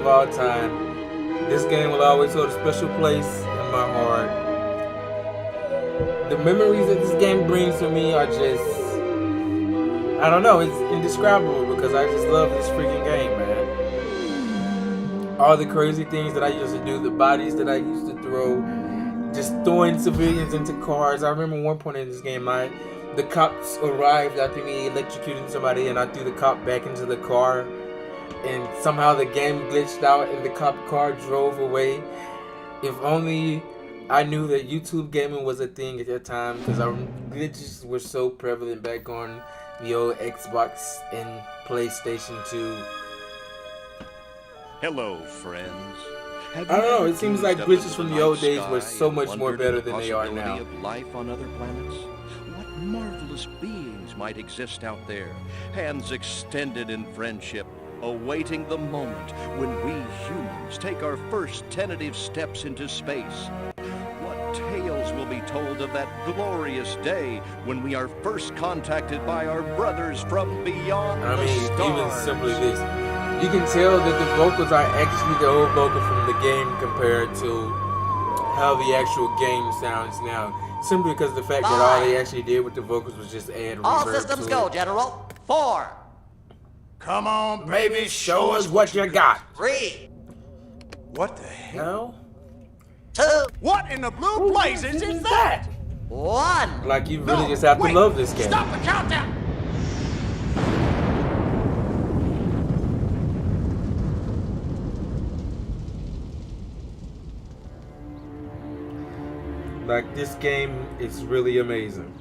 of all time. This game will always hold a special place in my heart. The memories that this game brings to me are just, I don't know, it's indescribable because I just love this freaking game, man. All the crazy things that I used to do, the bodies that I used to throw, just throwing civilians into cars. I remember one point in this game, the cops arrived after me electrocuting somebody, and I threw the cop back into the car, and somehow the game glitched out and the cop car drove away. If only I knew that YouTube gaming was a thing at that time, because our glitches were so prevalent back on the old Xbox and PlayStation 2. Hello, friends. I don't know, it seems like glitches from the old days were so much more better than they are now. Of life on other planets? What marvelous beings might exist out there, hands extended in friendship, awaiting the moment when we humans take our first tentative steps into space. What tales will be told of that glorious day when we are first contacted by our brothers from beyond the stars? Even simply this, you can tell that the vocals are actually the old vocal from the game compared to how the actual game sounds now. Simply because of the fact that all they actually did with the vocals was just add reverb. All systems go, General. 4. Come on, baby, show us what you got. 3. What the hell? 2. What in the blue blazes is that? 1. Like, you really just have to love this game. Stop the countdown. Like, this game is really amazing.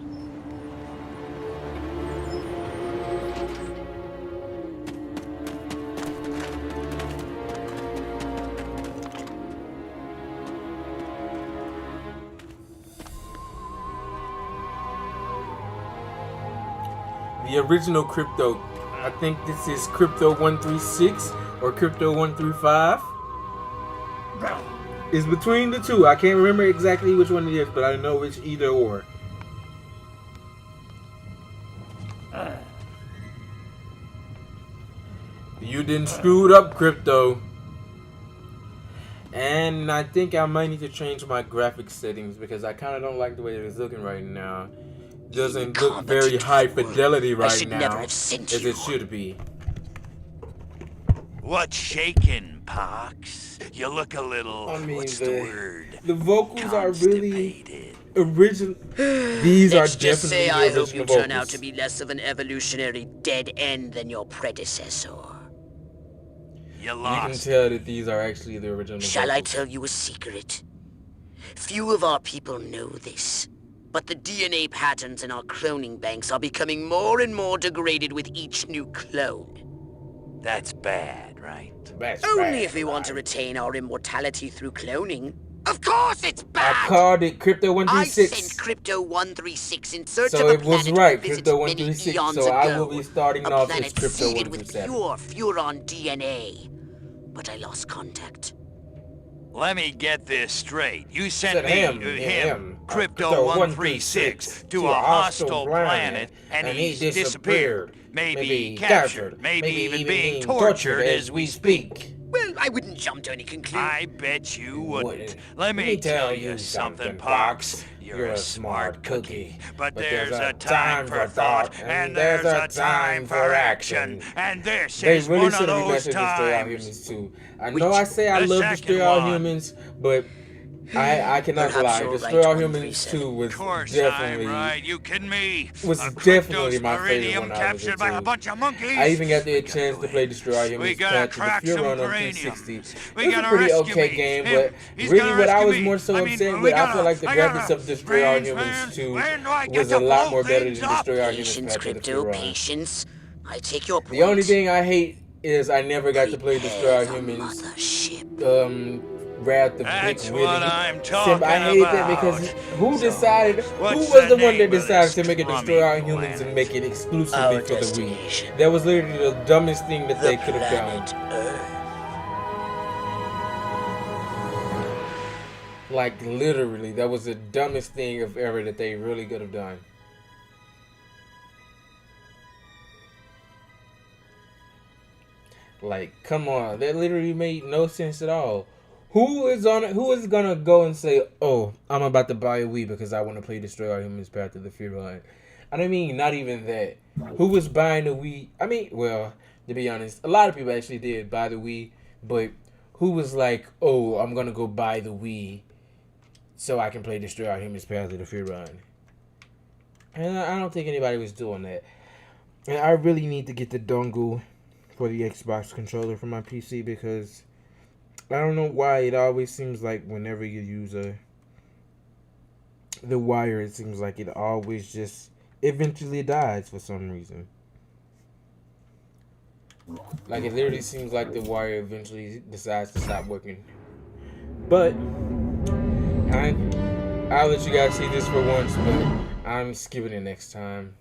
The original Crypto, I think this is Crypto 136 or Crypto 135. It's between the two. I can't remember exactly which one it is, but I know it's either or. You didn't screw it up, Crypto. And I think I might need to change my graphics settings because I kind of don't like the way it's looking right now. It doesn't look very high fidelity right now as it should be. What's shaking, Pox? You look a little, what's the word? The vocals are really original. These are just definitely say the I original hope you vocals. turn out to be less of an evolutionary dead end than your predecessor. You You lost. can tell that these are actually the original Shall I vocals. tell you a secret? Few of our people know this, but the DNA patterns in our cloning banks are becoming more and more degraded with each new clone. That's bad, right? That's Only bad, if we want to right? retain our immortality through cloning. Of course it's I bad! called it Crypto I 136. sent Crypto 136 in search So of a it was planet right, we visited Crypto many 136. eons So I ago. will be starting A off as planet Crypto seeded with 137. pure Furon DNA. But I lost contact. Let me get this straight. You Said sent him, Crypto 136, to a hostile planet, and he disappeared. Maybe captured, maybe even being tortured as we speak. Well, I wouldn't jump to any conclusion. I bet you wouldn't. Let me tell you something, Pox. You're a smart cookie. But there's a time for thought, and there's a time for action. And this They is really one of should have those remixed Destroy All times. Humans too. I know I say I The love second Destroy All one. Humans, but I cannot Perhaps lie. you're Destroy right, All 137. Humans 2 was Of course definitely I'm right. You kidding me? was A definitely Crypto's my favorite Perineum one out of the captured by a two. bunch of monkeys. I even got the chance to play Destroy All Humans We gotta back to the crack some Furon on craniums. 360. We It was a gotta pretty rescue okay me. game, Him, but he's really gonna what I rescue was me. more so I mean, upset we with, I feel gotta- like the I graphics gotta- of Destroy All Friends, Humans 2 when do I get was to a lot blow more better things than up? Destroy All Humans Patience, back to the Crypto, Furon. patience. I take your point. The only thing I hate is I never got to play Destroy All Prepare the Humans. mothership. Wrath of That's Big what Willie. I'm talking I hate that because about. who So, decided? what's Who was the the one name that of decided this to make it crummy Destroy All Humans and planet? make it exclusively Our for the Wii? destination. That was literally the dumbest thing that The they could have done. planet Earth. Like literally, that was the dumbest thing of ever that they really could have done. Like, come on, that literally made no sense at all. Who is gonna go and say, "Oh, I'm about to buy a Wii because I want to play Destroy All Humans Path to the Fear Line"? I mean, not even that. Who was buying the Wii? I mean, well, to be honest, a lot of people actually did buy the Wii, but who was like, "Oh, I'm gonna go buy the Wii so I can play Destroy All Humans Path to the Fear Line"? And I don't think anybody was doing that. And I really need to get the dongle for the Xbox controller for my PC because I don't know why it always seems like whenever you use the wire, it seems like it always just eventually dies for some reason. Like it literally seems like the wire eventually decides to stop working. But I'll let you guys see this for once, but I'm skipping it next time.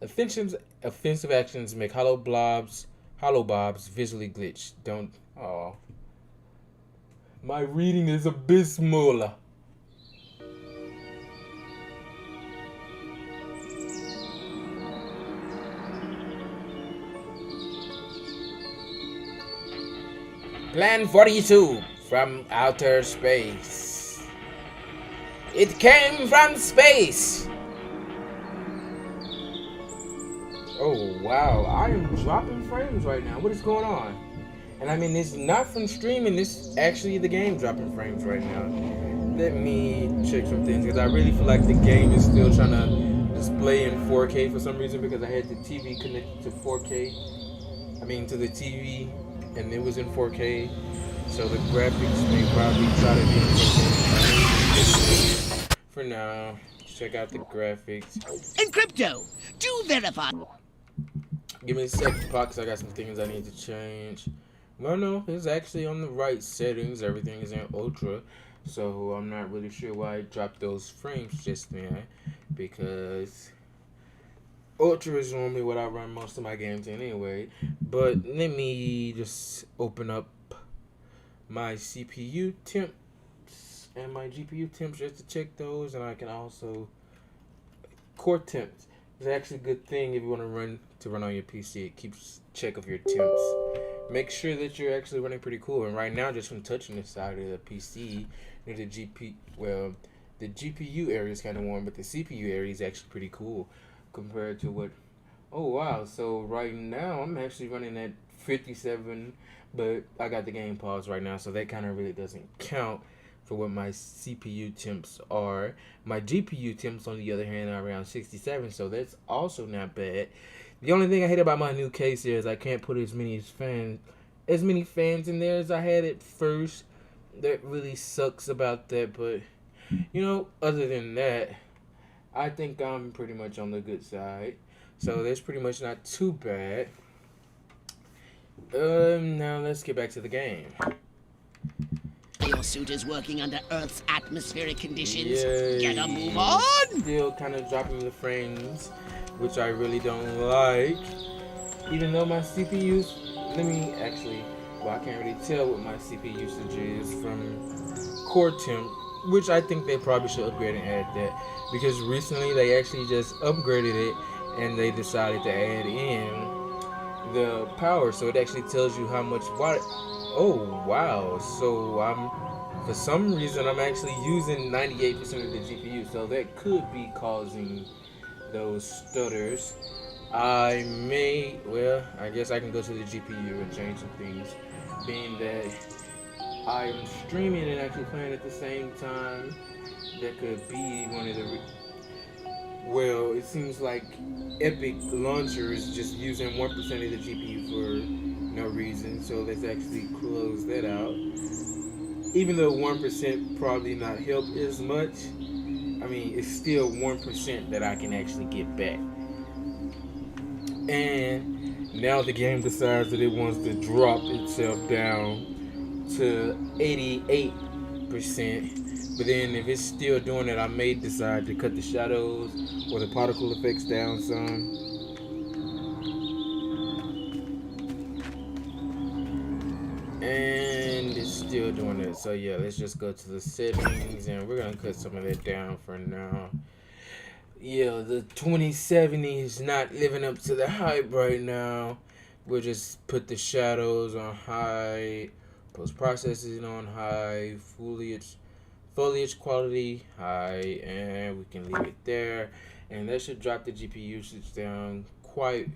Offensive actions make hollow bobs visually glitch. Don't. Oh. My reading is abysmal. Plan 42 from outer space. It came from space. Oh wow, I am dropping frames right now. What is going on? And I mean, it's not from streaming, this actually the game dropping frames right now. Let me check some things, because I really feel like the game is still trying to display in 4K for some reason, because I had the TV connected to 4K. I mean, to the TV, and it was in 4K. So the graphics may probably try to be in 4K. For now, check out the graphics. Encrypto, do verify. Give me a second, because I got some things I need to change. Well, no, it's actually on the right settings. Everything is in ultra. So I'm not really sure why I dropped those frames just then. Because ultra is normally what I run most of my games in anyway. But let me just open up my CPU temps and my GPU temps just to check those. And I can also core temps. It's actually a good thing if you want to run on your PC. It keeps check of your temps. Make sure that you're actually running pretty cool. And right now, just from touching the side of the PC, near the the GPU area is kind of warm, but the CPU area is actually pretty cool compared to what. Oh wow! So right now, I'm actually running at 57, but I got the game paused right now, so that kind of really doesn't count for what my CPU temps are. My GPU temps, on the other hand, are around 67, so that's also not bad. The only thing I hate about my new case here is I can't put as many fans in there as I had at first. That really sucks about that, but you know, other than that, I think I'm pretty much on the good side. So that's pretty much not too bad. Now let's get back to the game. Your suit is working under Earth's atmospheric conditions. Yay. Get a move on! Still kind of dropping the frames, which I really don't like. Even though my CPU's, I can't really tell what my CPU usage is from core temp, which I think they probably should upgrade and add that, because recently they actually just upgraded it and they decided to add in the power, so it actually tells you how much watt. Oh wow! So for some reason I'm actually using 98% of the GPU, so that could be causing those stutters. I guess I can go to the GPU and change some things, being that I'm streaming and actually playing at the same time. That could be one of the it seems like Epic Launcher is just using 1% of the GPU for no reason, so let's actually close that out. Even though 1% probably not help as much, I mean, it's still 1% that I can actually get back. And now the game decides that it wants to drop itself down to 88%. But then if it's still doing it, I may decide to cut the shadows or the particle effects down some. And it's still doing it. So yeah, let's just go to the settings and we're gonna cut some of that down for now. yeah, the 2070 is not living up to the hype right now. We'll just put the shadows on high, post-processing on high, foliage quality high, and we can leave it there. And that should drop the GPU usage down quite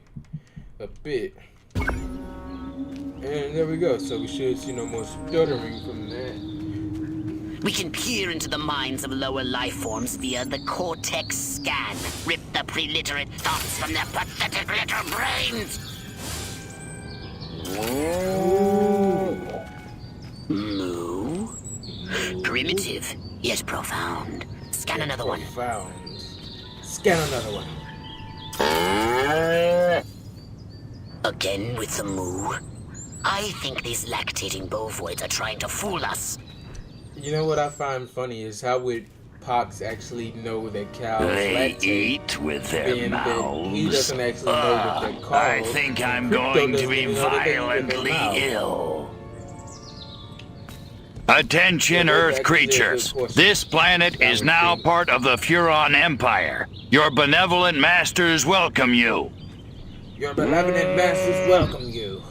a bit. And there we go. So we should see no more stuttering from that. We can peer into the minds of lower life forms via the cortex scan. Rip the preliterate thoughts from their pathetic little brains. Moo? Primitive, yet profound. Scan another one. Profound. Scan another one. Again with the moo? I think these lactating bovoids are trying to fool us. You know what I find funny is how would Pox actually know that cows They lactate, eat with their being that mouths. he doesn't actually know that they're called. I think I'm Crypto going to doesn't be even know that they open their violently mouth. ill. Attention, Yeah, that's Earth actually a creatures. good question. This planet That is would now be- part of the Furon Empire. Your benevolent masters welcome you. Your benevolent masters welcome you.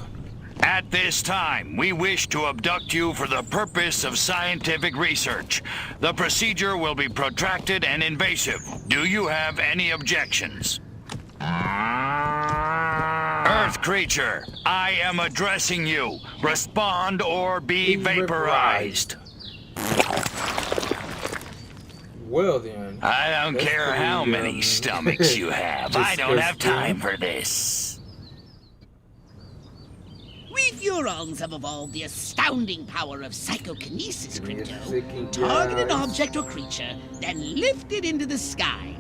At this time, we wish to abduct you for the purpose of scientific research. The procedure will be protracted and invasive. Do you have any objections? Earth creature, I am addressing you. Respond or be vaporized. Well then. I don't That's care pretty, how many stomachs you have. I don't have time for this. We Furons have evolved the astounding power of psychokinesis, Give me a Crypto. second, Target an guys. object or creature, then lift it into the sky.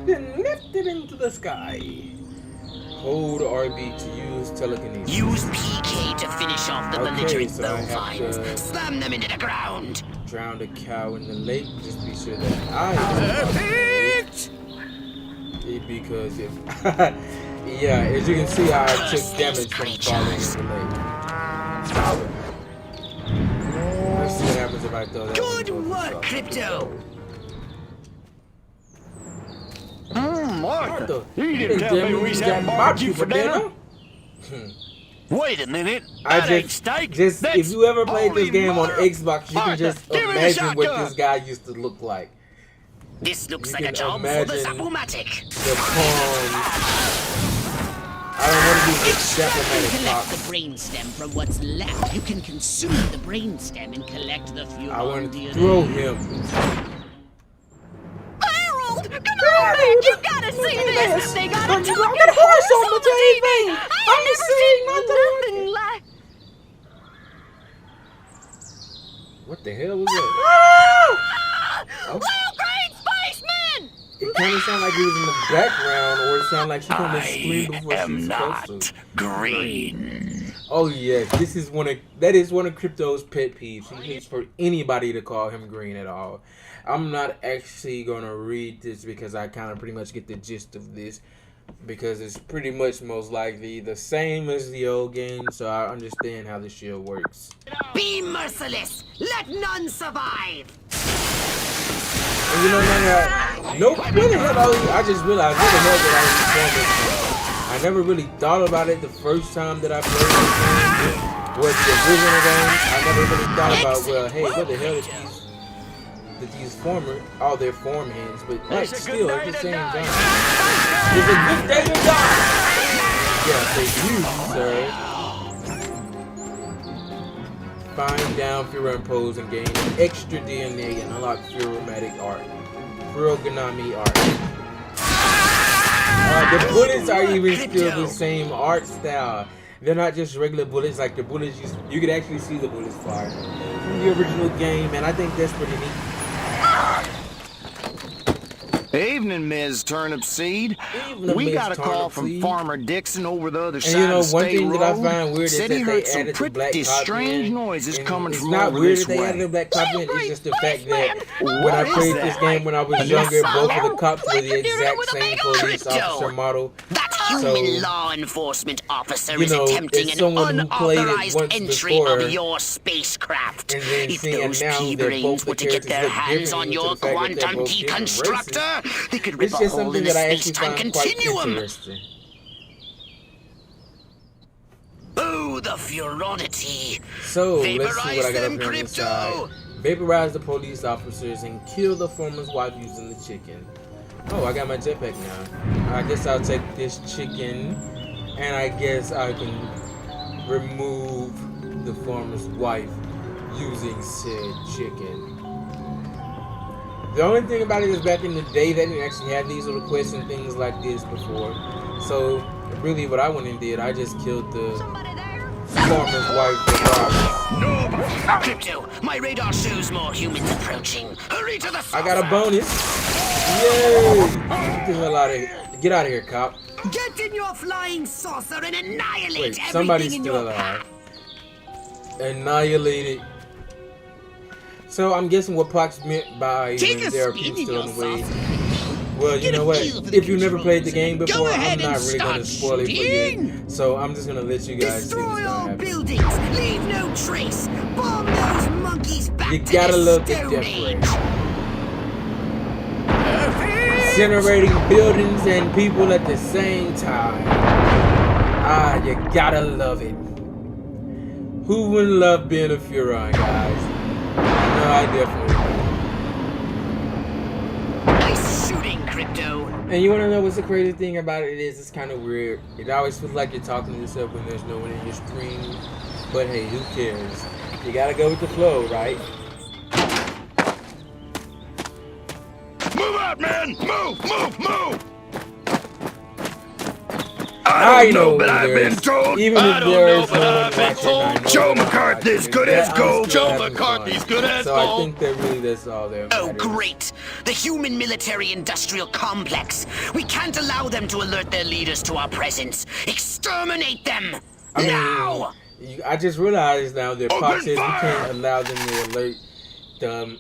Then lift it into the sky. Hold RB to use telekinesis. Use PK to finish off the Okay, belligerent so I have bovines. to- Slam them into the ground. Drown a cow in the lake. Just be sure that I Perfect! because if yeah, as you can see, I took damage from falling in the lake. Let's see what happens if I throw that. Good one work, off. Crypto. Martha, You didn't tell me we had barbecue for dinner. Wait a minute. I That ain't just, steak. if That's you ever played this holy game on mother- Xbox, you can Martha, just give me the imagine what shotgun. this guy used to look like. This looks You like a can job for the imagine Zapomatic. The pawns. I don't want to be Collect diplomatic. the brainstem from what's left. You can consume the brainstem and collect the Furon I want to DNA. throw him. Harold, come on, man! You gotta see this! They got a Don't you talking got a horse on on the TV? I ain't never seen nothing like... What the hell was that? Little green spaceman! It kind of sounded like it was in the background, or it sounded like she kind of I screamed before she am was not supposed to. green. Oh yeah, that is one of Crypto's pet peeves. He hates for anybody to call him green at all. I'm not actually gonna read this because I kind of pretty much get the gist of this, because it's pretty much most likely the same as the old game, so I understand how the shield works. Be merciless. Let none survive. And you know, nope, where the hell I just realized where the hell did I reform this from? I never really thought about it the first time that I played this game, was the original game. I never really thought about, well, hey, what the hell did these all their form hands, but like, still, at the same time. It's a good day to die! Yeah, thank you, sir. Find down Furon pose and gain extra DNA and unlock Furomatic art. Furoganami art. The bullets are even still the same art style. They're not just regular bullets, like the bullets you could actually see the bullets fire from the original game, and I think that's pretty neat. Evening, Ms. Turnip Seed. Evening, We Ms. got a call Turnip from Seed. Farmer Dixon over the other And side you know, of one State thing that I Road. find weird is Said that he they heard some added the black pretty copy strange in, noises and coming it's from not over weird this that they added the way. black copy in. It's just the fact that What when I is played that? this game when I was An younger, assault? both of the cops were the Like you're doing it exact with a same big police crypto. officer model. That's human law enforcement officer you is know, attempting it's an someone who played it unauthorized once entry before, of your spacecraft. and then If seeing those now that P-brains both were the to get their characters look hands on different your due to the fact that they're quantum both different races, deconstructor, they could rip it's a just hole something in the that I actually space-time find quite continuum. interesting. Oh, the furonity! So, let's see what I got Vaporize them, up here on the Crypto! side. Vaporize the police officers and kill the former's wife using the chicken. Oh, I got my jetpack now. I guess I'll take this chicken, and I guess I can remove the former's wife using said chicken. The only thing about it is back in the day, they didn't actually have these little quests and things like this before. So, really what I went and did, I just killed the former's wife regardless. Crypto, my radar shows more humans approaching. Hurry to the saucer. I got a bonus. Yay! Get the hell out of here. Get out of here, cop. Get in your flying saucer and annihilate Wait, somebody's everything in still your alive. path. Annihilated. So I'm guessing what Pox meant by Take when a there are spin people in still your on the way. saucer. Well, you Get a know what? feel for the If you've never played the game controls. before, Go I'm ahead not and really going to start spoil it for you. shooting. So I'm just going to let you guys see what's Destroy going to all happen. buildings. Leave no trace. Bomb those monkeys back You to gotta the love the Stone death Age. ray. Incinerating buildings and people at the same time. Ah, you gotta love it. Who wouldn't love being a Furon, guys? No, I definitely would. Nice shooting, Crypto. And you want to know what's the crazy thing about it is? It's kind of weird. It always feels like you're talking to yourself when there's no one in your screen. But hey, who cares? You gotta go with the flow, right? Move out, man! Move, move, move! I I don't know, but when I've been there's- told. Even I if don't there's know, but no one I've been watching, told. I know Joe that I'm McCarthy's watching. good Yeah, as I'm gold. still Joe having McCarthy's fun. good as So I gold. think that really that's all there Oh, matters. great. The human military-industrial complex. We can't allow them to alert their leaders to our presence. Exterminate them! I mean, now! I just realized now that Pop Open says you fire! can't allow them to alert them.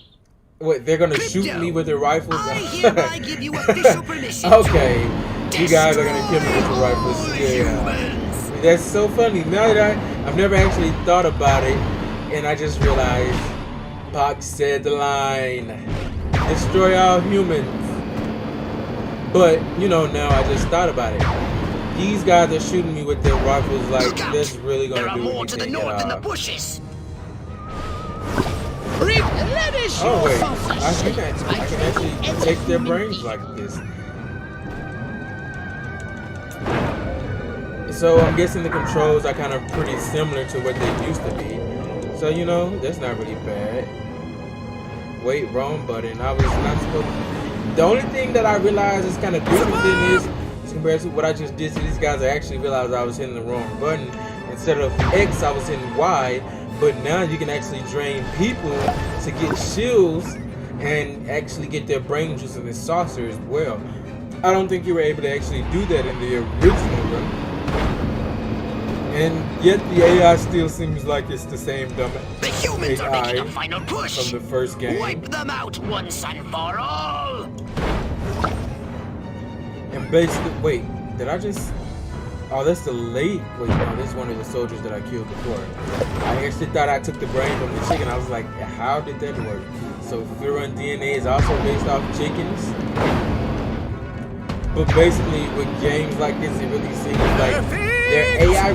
What, they're gonna shoot Crypto, me with their rifles? I hereby give you official permission Okay, to you guys are gonna kill me with your rifles. destroy Yeah. humans. That's so funny. Now that I've never actually thought about it, and I just realized Pac said the line, "Destroy all humans." But you know, now I just thought about it. These guys are shooting me with their rifles. Like Look out. that's really There gonna are do more to the anything north at in the all. bushes. Replenish Oh your wait, saucer. I can actually take their brains like this. So I'm guessing the controls are kind of pretty similar to what they used to be. So you know, that's not really bad. Wait, wrong button. I was not supposed to. The only thing that I realized is kind of different than this compared to what I just did to these guys. I actually realized I was hitting the wrong button. Instead of X, I was hitting Y. But now you can actually drain people to get shields and actually get their brain juice in the saucer as well. I don't think you were able to actually do that in the original one. And yet the AI still seems like it's the same dumb The humans are AI making a final push. from the first game. Wipe them out once and for all. And basically, wait, did I just? Oh, that's the late. Wait, no, this is one of the soldiers that I killed before. I actually thought I took the brain from the chicken. I was like, how did that work? So Furon DNA is also based off chickens. But basically, with games like this, it really seems like their AI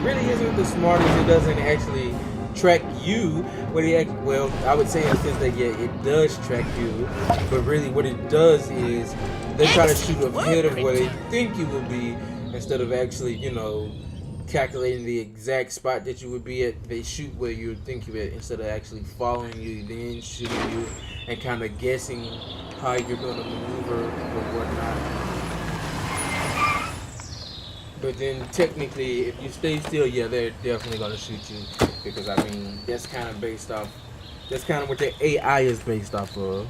really isn't the smartest. It doesn't actually track you. Well, I would say in the sense that yeah, it does track you. But really, what it does is they try to shoot ahead of where they think you will be. Instead of actually, you know, calculating the exact spot that you would be at, they shoot where you would think you at instead of actually following you, then shooting you, and kind of guessing how you're going to maneuver or whatnot. But then technically, if you stay still, yeah, they're definitely going to shoot you because I mean that's kind of based off. That's kind of what the AI is based off of.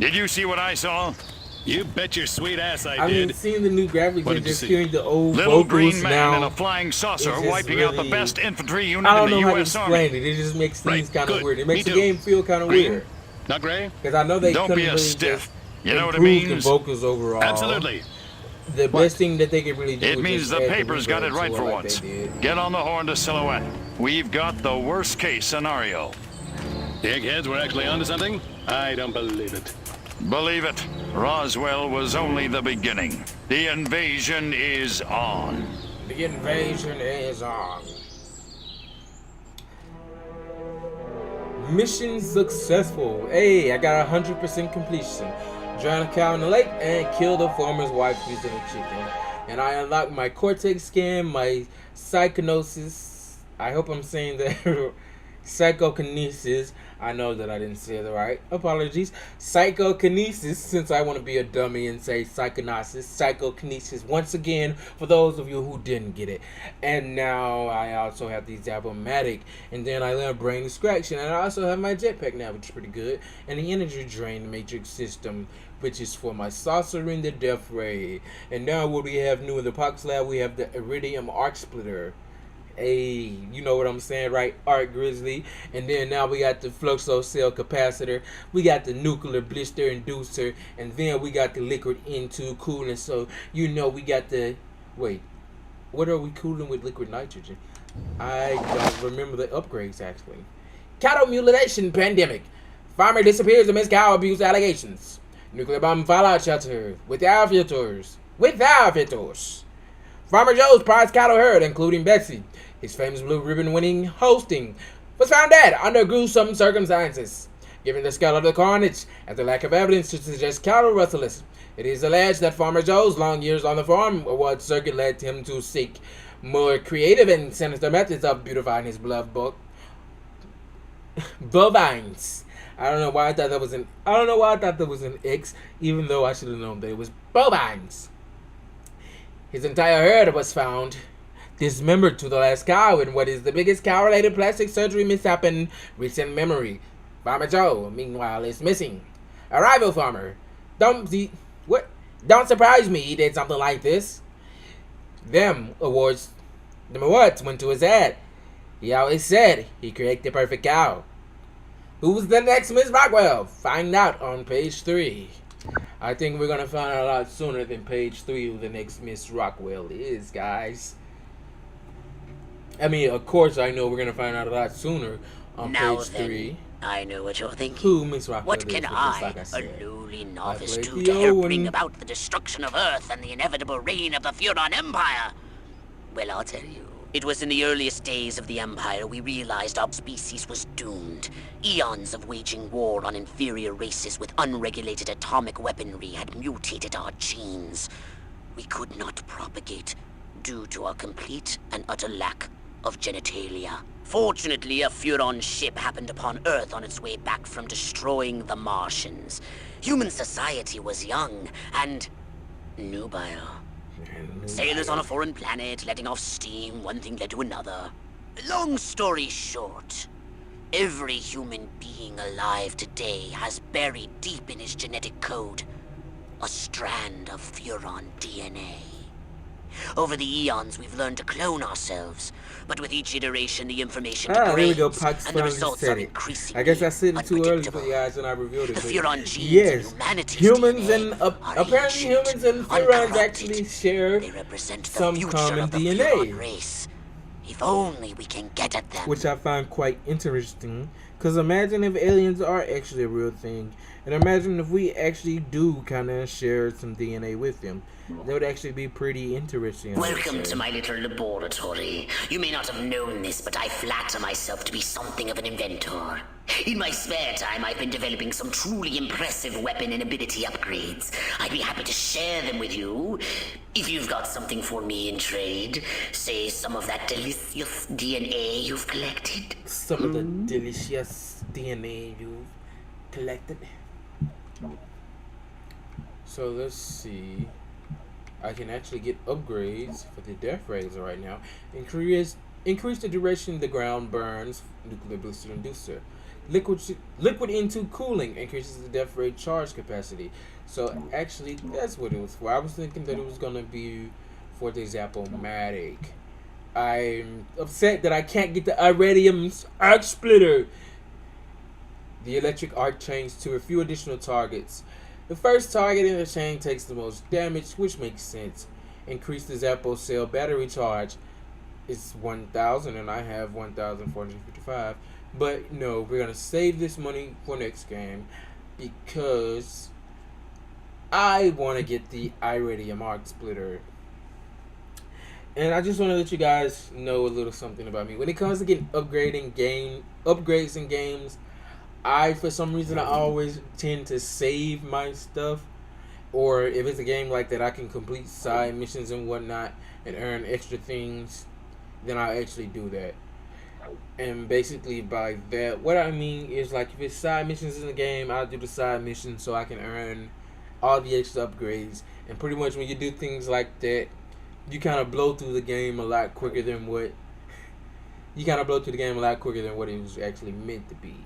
Did you see what I saw? You bet your sweet ass I I did. mean, seeing the new graphics What and did you just see? hearing the old Little vocals green man now. in a flying saucer it's just wiping out the really- best infantry unit I don't in know the how to U.S. Army. explain it. It just makes things Right, kind of good. weird. It Me makes the too. game feel kind of Green? weird. Not gray? Because I know they Don't couldn't be a really stiff. just You know what it improve the means? vocals overall. Absolutely. the best thing that they could really do. It is means just the add papers got it reverb right to for like once. they did. Get on the horn to Silhouette. We've got the worst case scenario. The eggheads were actually onto something? I don't believe it. Believe it, Roswell was only the beginning. The invasion is on. The invasion is on. Mission successful. Hey, I got 100% completion. Drown a cow in the lake and kill the farmer's wife using a chicken. And I unlocked my cortex scan, my psychonosis. I hope I'm saying that. Psychokinesis. I know that I didn't say it right. Apologies. Psychokinesis, since I want to be a dummy and say psychonosis. Psychokinesis, once again, for those of you who didn't get it. And now I also have the Zapomatic. And then I learned brain distraction. And I also have my jetpack now, which is pretty good. And the energy drain matrix system, which is for my sorcery, the death ray. And now what we have new in the Pox Lab, we have the Iridium Arc Splitter. Hey, you know what I'm saying, right? Art Grizzly. And then now we got the Fluxo Cell Capacitor. We got the Nuclear Blister Inducer. And then we got the Liquid N2 Cooling. So, you know, we got the... Wait. What are we cooling with liquid nitrogen? I don't remember the upgrades, actually. Cattle Mutilation Pandemic. Farmer disappears amidst cow abuse allegations. Nuclear bomb fallout shelter. Without filters. Without filters. Farmer Joe's prize cattle herd, including Betsy, his famous blue ribbon winning hosting, was found dead under gruesome circumstances. Given the scale of the carnage and the lack of evidence to suggest cattle rustlers, it is alleged that Farmer Joe's long years on the farm award circuit led him to seek more creative and sinister methods of beautifying his beloved bovines. I don't know why I thought that was an X, even though I should have known that it was bovines. His entire herd was found dismembered to the last cow in what is the biggest cow-related plastic surgery mishap in recent memory. Farmer Joe, meanwhile, is missing. A rival farmer. Don't surprise me he did something like this. Them awards went to his head. He always said he created the perfect cow. Who's the next Miss Rockwell? Find out on page 3. I think we're going to find out a lot sooner than page 3 who the next Miss Rockwell is, guys. I mean, of course I know we're going to find out a lot sooner on page 3. I know what you're thinking. Who Miss Rockwell What is, can like I, a lowly novice, played do the to help Owen. bring about the destruction of Earth and the inevitable reign of the Furon Empire? Well, I'll tell you. It was in the earliest days of the Empire we realized our species was doomed. Eons of waging war on inferior races with unregulated atomic weaponry had mutated our genes. We could not propagate due to our complete and utter lack of genitalia. Fortunately, a Furon ship happened upon Earth on its way back from destroying the Martians. Human society was young and nubile. Sailors on a foreign planet, letting off steam, one thing led to another. Long story short, every human being alive today has buried deep in his genetic code a strand of Furon DNA. Over the eons, we've learned to clone ourselves, but with each iteration, the information There we go. degrades, Pax and the finally results said are it. increasingly I guess I said it too early for unpredictable. you guys and I revealed it. The but Furon genes yes, and humanity's humans DNA and are apparently ancient, humans and Furons uncorrupted. actually share They represent the some future common of the DNA. Furon race. If only we can get at them. Which I find quite interesting. Because imagine if aliens are actually a real thing. And imagine if we actually do kind of share some DNA with them. That would actually be pretty interesting. I would Welcome say. to my little laboratory. You may not have known this, but I flatter myself to be something of an inventor. In my spare time, I've been developing some truly impressive weapon and ability upgrades. I'd be happy to share them with you. If you've got something for me in trade, say some of that delicious DNA you've collected. Some of the delicious DNA you've collected. So let's see. I can actually get upgrades for the death rays right now. Increase the duration the ground burns. Nuclear booster inducer. Liquid into cooling increases the death ray charge capacity. So actually, that's what it was for. I was thinking that it was gonna be for the Zapomatic. I'm upset that I can't get the Iridium Arc Splitter. The electric arc chains to a few additional targets. The first target in the chain takes the most damage, which makes sense. Increase the Zappo cell battery charge. It's 1,000 and I have 1,455. But no, we're going to save this money for next game because I want to get the Iridium Arc Splitter. And I just want to let you guys know a little something about me. When it comes to getting upgrades in games, for some reason I always tend to save my stuff. Or if it's a game like that, I can complete side missions and whatnot and earn extra things, then I actually do that. And basically by that, what I mean is, like, if it's side missions in the game, I'll do the side missions so I can earn all the extra upgrades. And pretty much when you do things like that, you kind of blow through the game a lot quicker than what it was actually meant to be.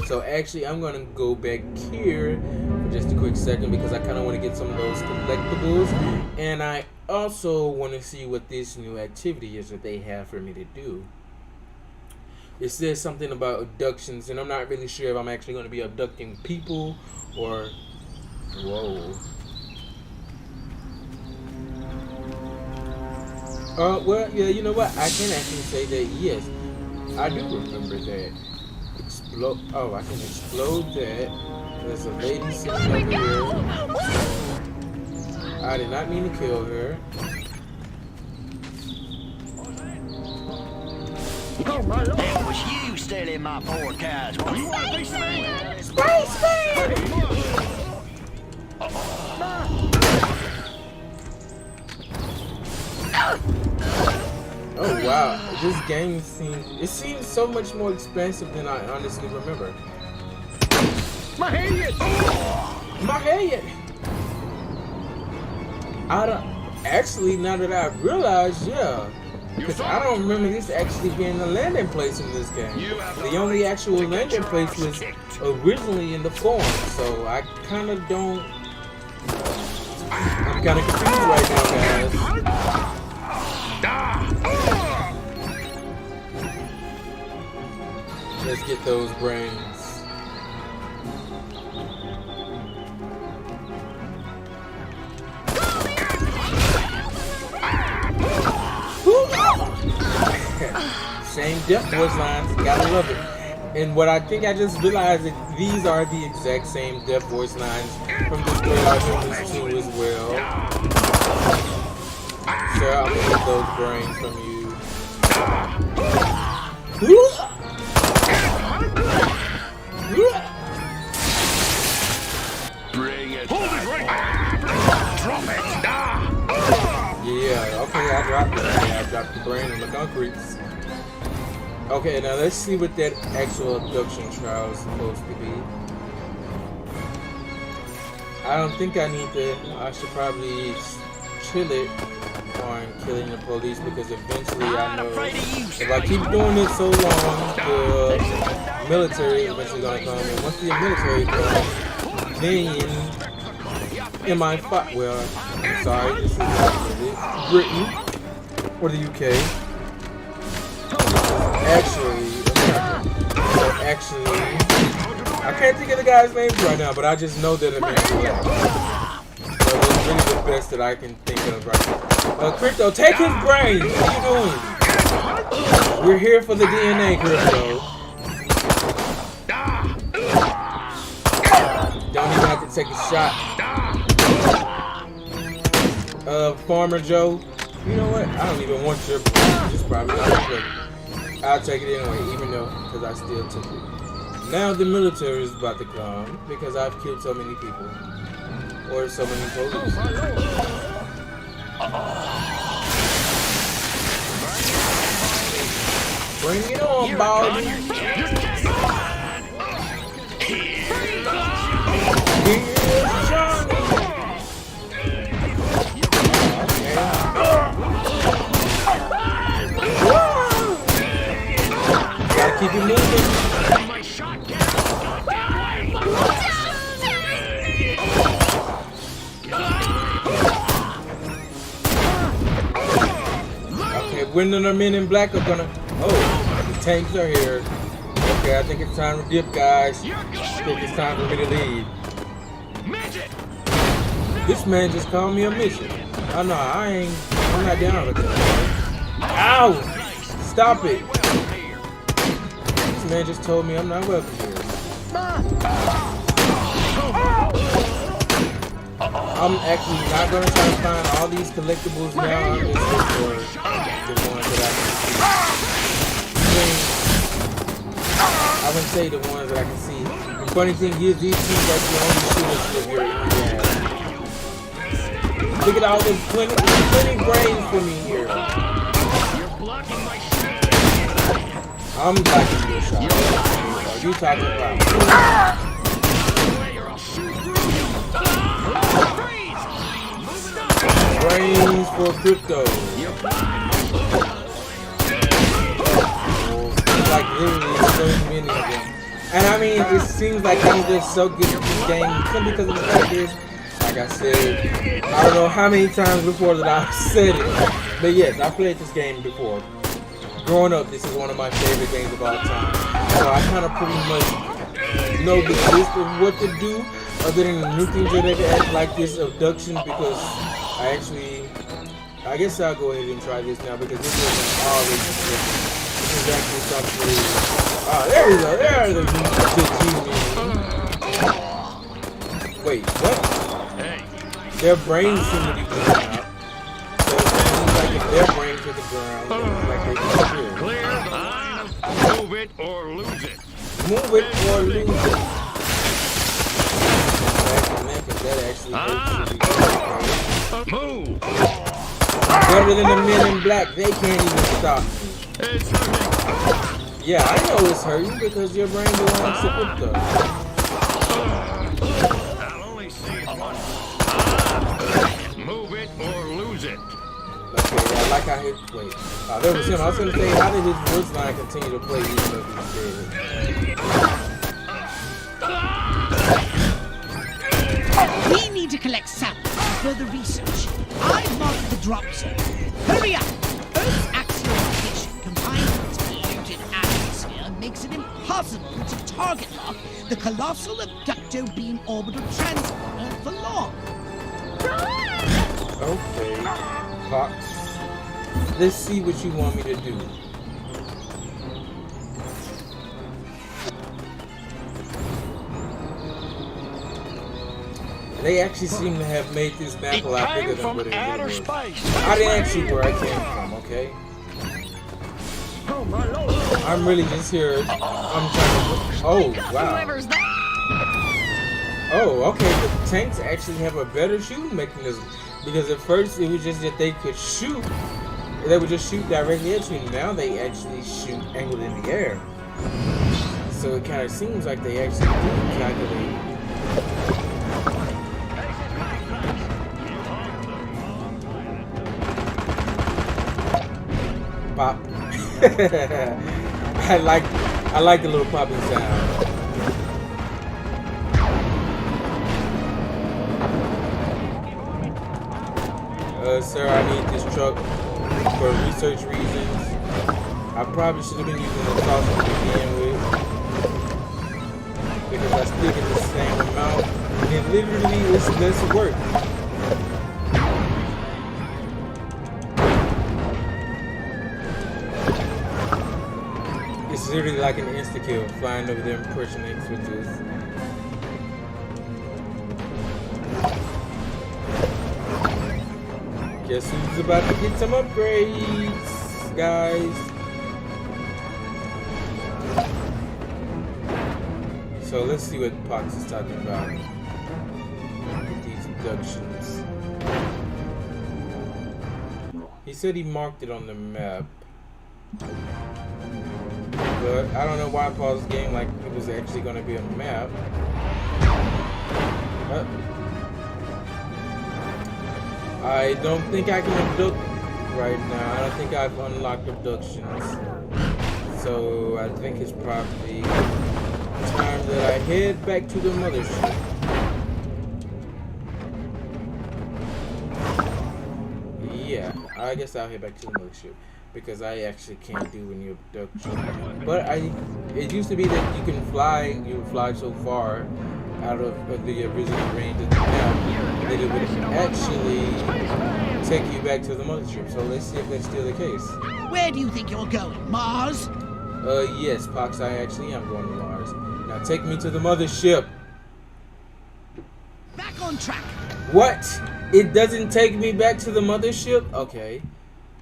So actually, I'm gonna go back here for just a quick second because I kind of want to get some of those collectibles, and I also want to see what this new activity is that they have for me to do. It says something about abductions, and I'm not really sure if I'm actually going to be abducting people or... Whoa. Well, yeah, you know what? I can actually say that, yes. I do remember that. Oh, I can explode that. There's a lady sitting over here. I did not mean to kill her. Oh my lord! It was you stealing my poor cows. You want a piece of me? Spaceman! Oh wow, this game seems so much more expensive than I honestly remember. My head! My head! Actually, now that I realize, yeah. Because I don't remember this actually being a landing place in this game. The only actual landing place was originally in the forum, so I kind of don't... I'm kind of confused right now, guys. Let's get those brains. Same death voice lines, gotta love it. And what I think I just realized that these are the exact same death voice lines from Destory All Humans 2 as well. So I'm gonna get those brains from you. Bring it. Hold it right. Drop it. Yeah, okay, I dropped it. Yeah, I dropped the brain in the concretes. Okay, now let's see what that actual abduction trial is supposed to be. I don't think I need to. I should probably chill it on killing the police because eventually I know if I keep doing it so long, the military is eventually gonna come. And once the military comes, then am I well, I'm sorry, this is not Britain or the UK. Actually, I can't think of the guy's names right now, but I just know that I'm in black. So it's really the best that I can think of right now. Crypto, take his brain! What are you doing? We're here for the DNA, Crypto. Don't even have to take a shot. Farmer Joe, you know what? I don't even want your brain. Just probably I'll take it anyway, even though, because I still took it. Now the military is about to come, because I've killed so many people. Or so many police. Bring it on, Baldy! Here's Johnny! Gotta keep it moving. Okay, when the men in black are gonna... Oh, the tanks are here. Okay, I think it's time to dip, guys. I think it's time for me to leave. This man just called me a mission. Oh no, I'm not down with that. Ow! Stop it! This man just told me I'm not welcome here. I'm actually not gonna try to find all these collectibles now. I'm just looking for the ones that I can see. I would say the ones that I can see. The funny thing is, these seem like the only shooters that you're in. Look at all this plenty brains for me here. I'm blocking your shot. What are you talking about? Brains for crypto. Like literally so many of them. And I mean, it seems like I'm just so good at this game simply because of the fact is, like I said, I don't know how many times before that I've said it, but yes, I played this game before. Growing up, this is one of my favorite games of all time. So I kind of pretty much know the gist of what to do, other than the new things that they add, like this abduction, because I guess I'll go ahead and try this now because this isn't always abduction. This is actually something. Ah, there we go. There's the G. Wait, what? Their brains seem to be going out. So it seems like if their brains hit the ground, like they disappear. Clear the line. Move it or lose it. Move it or lose it. That actually hurts. Move. Better than the men in black, they can't even stop me. It's hurting. Yeah, I know it's hurting because your brain belongs to crypto. I'll only see it once. Move it or lose it. Okay, I like how his wait. There was him. I was gonna say, how did his voice line continue to play even though he's dead? We need to collect samples for further research. I've marked the drop zone. Hurry up! Earth's axial rotation combined with its polluted atmosphere makes it impossible to target lock the colossal abductor beam orbital transporter for long. Okay, Fox. Let's see what you want me to do. They actually seem to have made this map a lot bigger than what it was. I didn't ask you where I came from, okay? I'm really just here. I'm trying to. Oh, wow. Oh, okay. The tanks actually have a better shooting mechanism. Because at first it was just that they could shoot. They would just shoot directly at you. Now they actually shoot angled in the air. So it kind of seems like they actually do calculate. Pop. I like the little popping sound. Sir, I need this truck for research reasons. I probably should have been using the saucer to begin with because I still get the same amount and it literally is less work. It's literally like an insta-kill, flying over there and pushing the switches. Guess who's about to get some upgrades, guys? So let's see what Pox is talking about with these abductions. He said he marked it on the map. But I don't know why I paused the game like it was actually going to be a map. I don't think I can abduct right now. I don't think I've unlocked abductions. So I think it's probably time that I head back to the mothership. Yeah, I guess I'll head back to the mothership. because I actually can't do any abduction. But it used to be that you can fly, you would fly so far out of the original range of the map that it would actually take you back to the mothership. So let's see if that's still the case. Where do you think you're going, Mars? Yes, Pox, I actually am going to Mars. Now take me to the mothership. Back on track. What? It doesn't take me back to the mothership? Okay.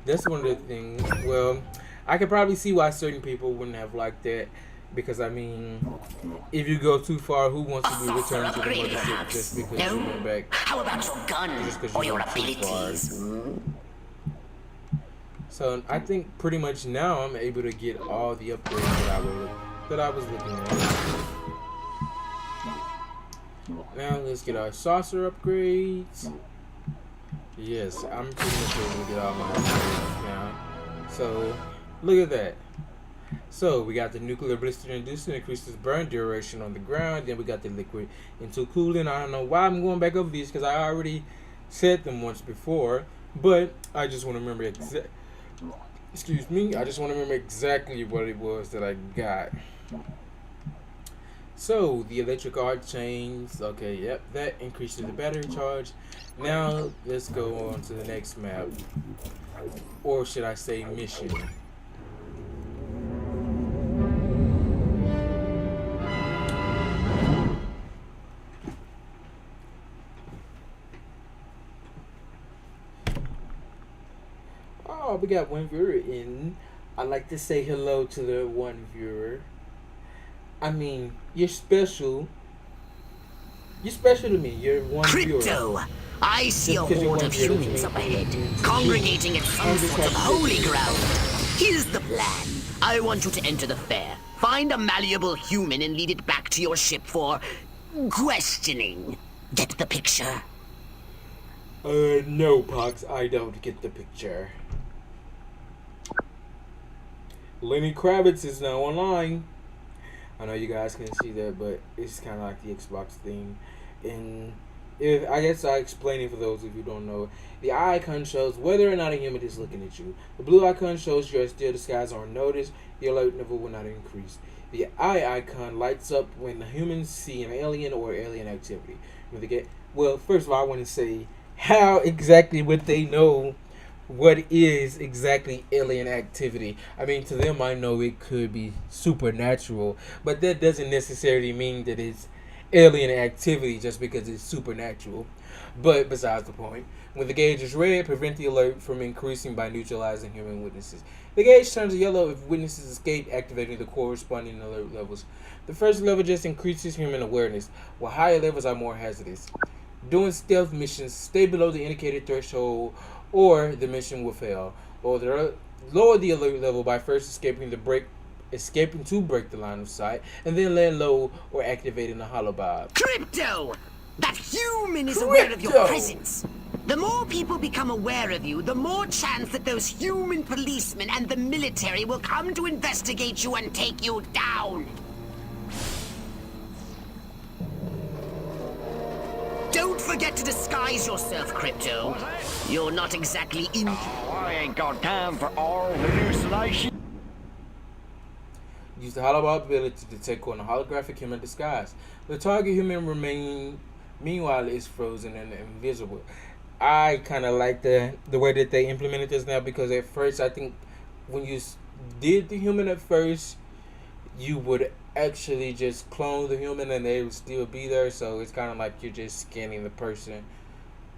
That's one of the things. Well, I could probably see why certain people wouldn't have liked that. Because, I mean, if you go too far, who wants to be returned to the mothership just because you went back? How about your gun or your abilities? So, I think pretty much now I'm able to get all the upgrades that I was looking at. Now, let's get our saucer upgrades. Yes, I'm pretty much able to get all my upgrades now. So, look at that. So we got the nuclear blister inducer, increases burn duration on the ground. Then we got the liquid into cooling. I don't know why I'm going back over these because I already said them once before, but I just want to remember excuse me. I just want to remember exactly what it was that I got. So the electric arc chains. Okay, yep, that increases the battery charge. Now let's go on to the next map, or should I say mission? Oh, we got one viewer in. I'd like to say hello to the one viewer. I mean, you're special. You're special to me. You're one viewer. Crypto! I see a horde of humans up ahead, congregating at some sort of holy ground. Here's the plan. I want you to enter the fair, find a malleable human and lead it back to your ship for questioning. Get the picture? No, Pox, I don't get the picture. Lenny Kravitz is now online. I know you guys can see that, but it's kind of like the Xbox thing. And I guess I'll explain it for those of you who don't know. The eye icon shows whether or not a human is looking at you. The blue icon shows you are still disguised or unnoticed. The alert level will not increase. The eye icon lights up when the humans see an alien or alien activity. When they well, first of all, I want to say how exactly would they know what is exactly alien activity? I mean, to them, I know it could be supernatural, but that doesn't necessarily mean that it's alien activity just because it's supernatural. But besides the point, when the gauge is red, prevent the alert from increasing by neutralizing human witnesses. The gauge turns yellow if witnesses escape, activating the corresponding alert levels. The first level just increases human awareness, while higher levels are more hazardous. Doing stealth missions, stay below the indicated threshold, or the mission will fail. Or lower the alert level by first escaping to break the line of sight, and then land low or activating the holobob. Crypto! That human is aware of your presence. The more people become aware of you, the more chance that those human policemen and the military will come to investigate you and take you down. Don't forget to disguise yourself, Crypto. You're not exactly in... Oh, I ain't got time for all hallucination. Use the holobob ability to take on a holographic human disguise. The target human meanwhile is frozen and invisible. I kind of like the way that they implemented this now, because at first I think when you did the human at first, you would actually just clone the human and they would still be there, so it's kind of like you're just scanning the person.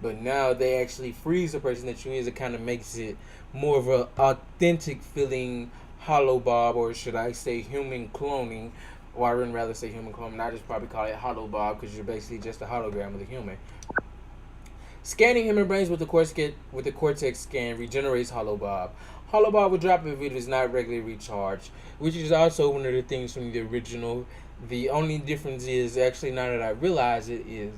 But now they actually freeze the person that you is. It kind of makes it more of an authentic feeling holobob, or should I say human cloning, or I wouldn't rather say human cloning. I just probably call it holobob because you're basically just a hologram of the human. Scanning human brains with the cortex scan regenerates holobob. Holobob will drop if it is not regularly recharged, which is also one of the things from the original. The only difference is, actually now that I realize it, is,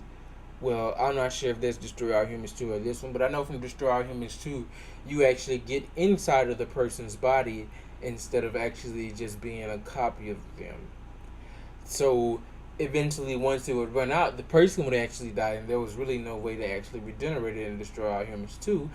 well, I'm not sure if there's Destroy All Humans 2 or this one, but I know from Destroy All Humans 2, you actually get inside of the person's body instead of actually just being a copy of them. So eventually, once it would run out, the person would actually die, and there was really no way to actually regenerate it in Destroy All Humans 2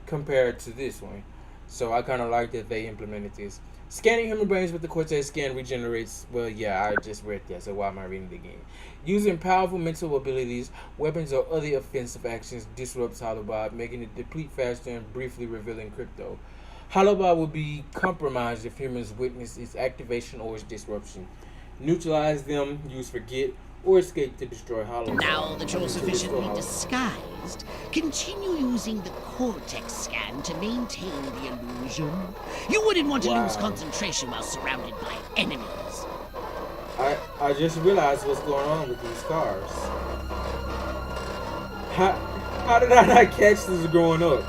compared to this one. So I kind of like that they implemented this. Scanning human brains with the Cortex scan regenerates. Well, yeah, I just read that, so why am I reading it again? Using powerful mental abilities, weapons, or other offensive actions disrupts Holobob, making it deplete faster and briefly revealing Crypto. Holobob will be compromised if humans witness its activation or its disruption. Neutralize them, use Forget, or escape to destroy Holobob. Now that you're sufficiently disguised, continue using the Cortex scan to maintain the illusion. You wouldn't want to lose concentration while surrounded by enemies. I just realized what's going on with these cars. How did I not catch this growing up?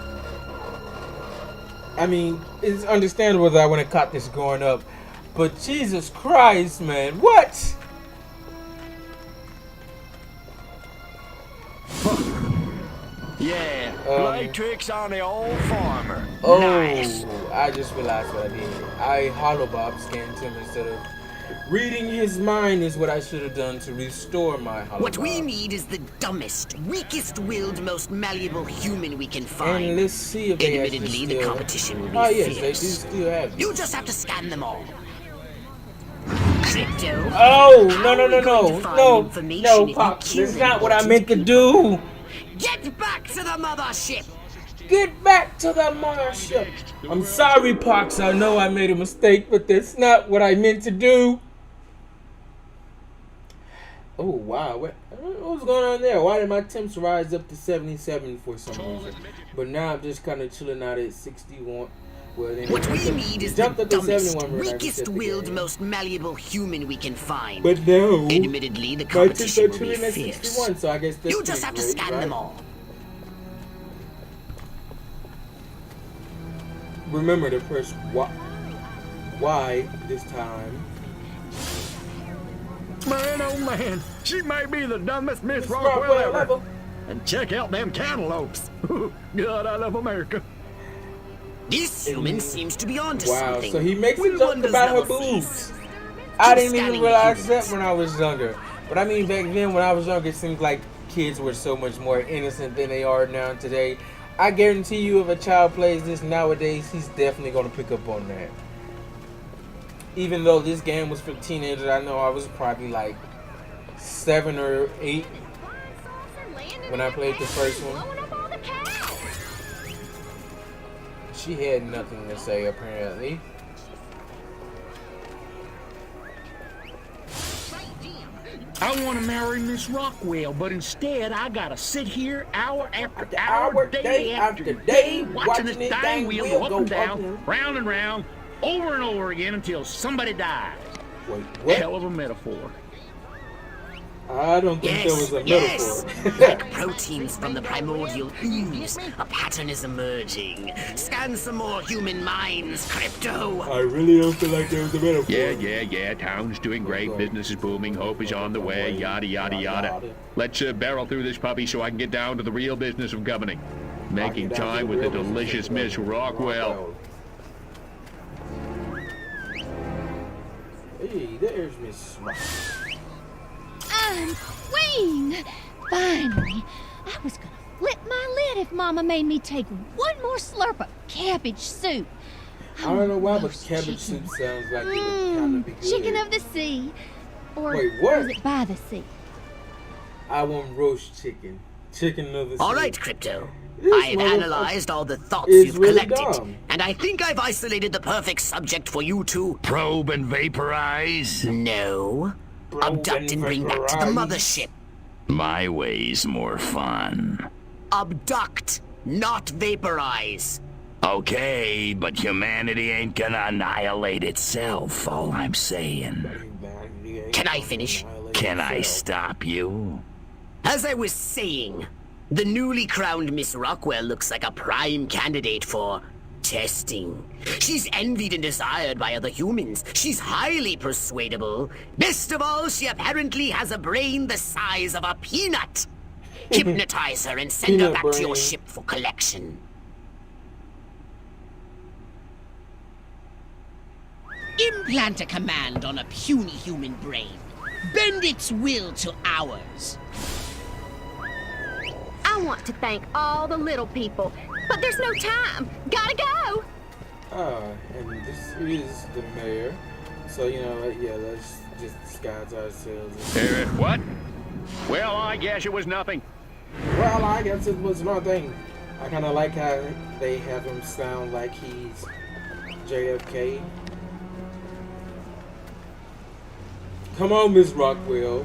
I mean, it's understandable that I wouldn't have caught this growing up, but Jesus Christ, man, what? Yeah, play tricks on the old farmer. Oh, Nice. I just realized what I did. I Holobob scanned him instead of reading his mind is what I should have done to restore my Holobob. What we need is the dumbest, weakest-willed, most malleable human we can find. And let's see if they Admittedly, the competition will be yes, fierce. they do still have this. You just have to scan them all. Crypto. Oh, no, How no, are no, we going to no, find no, information no, if you Pops, kill that's not what I important meant to people? do. Get back to the mothership! Get back to the mothership. I'm sorry, Pox, I know I made a mistake, but that's not what I meant to do. Oh, wow, what's going on there? Why did my temps rise up to 77 for some reason? But now I'm just kind of chilling out at 61. Well, then What we need is the jumped up to dumbest, 71 when I reset the weakest-willed, game. most malleable human we can find. But now, Admittedly, the my temps competition are will be chilling at fierce. 61, so I guess that's You just have to pretty great, scan right? them all. Remember to press Y this time. Man, oh man, she may be the dumbest Miss Rockwell Rockwell ever. ever. And check out them cantaloupes. God, I love America. This human seems to be onto Wow, something. so he makes a Will joke wonders about her never boobs. cease. I Keep didn't scanning even the realize that humans. when I was younger. But I mean, back then when I was younger, it seemed like kids were so much more innocent than they are now today. I guarantee you if a child plays this nowadays, he's definitely going to pick up on that. Even though this game was for teenagers, I know I was probably like 7 or 8 when I played the first one. She had nothing to say apparently. I want to marry Miss Rockwell, but instead I gotta sit here hour after hour, day after day, watching this dang wheel go up and down, round and round, over and over again until somebody dies. Wait, what? Hell of a metaphor. I don't think there was a metaphor. Like proteins from the primordial ooze, a pattern is emerging. Scan some more human minds, Crypto. I really don't feel like there was a metaphor. Yeah. Town's doing great. Business is booming. Hope is on the way. Yada, yada, yada. Let's barrel through this puppy so I can get down to the real business of governing. Making time with the delicious Miss Rockwell. Hey, there's Miss Rockwell. Queen! Finally, I was gonna flip my lid if Mama made me take one more slurp of cabbage soup. I don't know why, but cabbage soup sounds like it would kind of be good. Chicken of the sea. Or Wait, what? was it by the sea? I want roast chicken. Chicken of the sea. All right, Crypto. This I've motherfucker analyzed all the thoughts is you've really collected, dumb. and I think I've isolated the perfect subject for you to... Probe and vaporize? No. Abduct and bring back to the mothership. My way's more fun. Abduct, not vaporize. Okay, but humanity ain't gonna annihilate itself, all I'm saying. Can I finish? Can I stop you? As I was saying, the newly crowned Miss Rockwell looks like a prime candidate for testing. She's envied and desired by other humans. She's highly persuadable. Best of all, she apparently has a brain the size of a peanut. Hypnotize her and send her Peanut back to your brain. ship for collection. Implant a command on a puny human brain. Bend its will to ours. I want to thank all the little people, but there's no time. Gotta go! And this is the mayor. So, you know, yeah, let's just disguise ourselves. What? Well, I guess it was nothing. Well, I guess it was nothing. I kind of like how they have him sound like he's JFK. Come on, Miss Rockwell.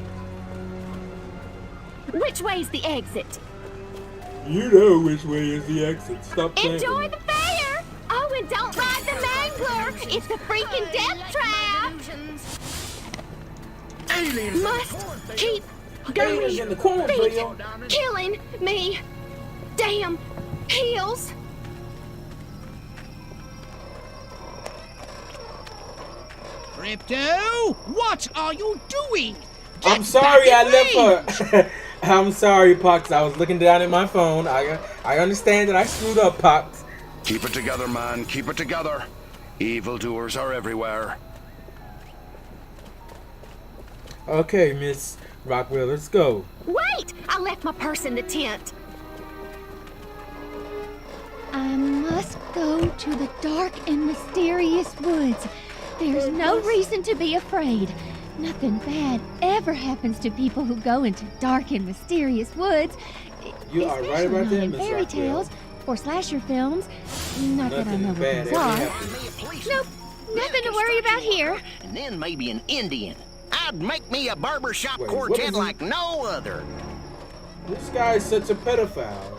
Which way's the exit? You know which way is the exit. Stop saying Enjoy the fair! Oh, and don't ride the mangler! It's a freaking death trap! Aliens Must keep Aliens in the corner, feet Bill. killing me. Damn heels. Crypto, what are you doing? I'm sorry I left her. I'm sorry, Pox. I was looking down at my phone. I understand that I screwed up, Pox. Keep it together, man. Keep it together. Evildoers are everywhere. Okay, Miss Rockwell, let's go. Wait! I left my purse in the tent. I must go to the dark and mysterious woods. There's no reason to be afraid. Nothing bad ever happens to people who go into dark and mysterious woods. You are right about that, in Miss fairy Rockwell. tales or slasher films. Not that I know what bad those ever are. happens. Nope, nothing to worry about here. And then maybe an Indian. I'd make me a barbershop Wait, what quartet is he- like no other. This guy is such a pedophile.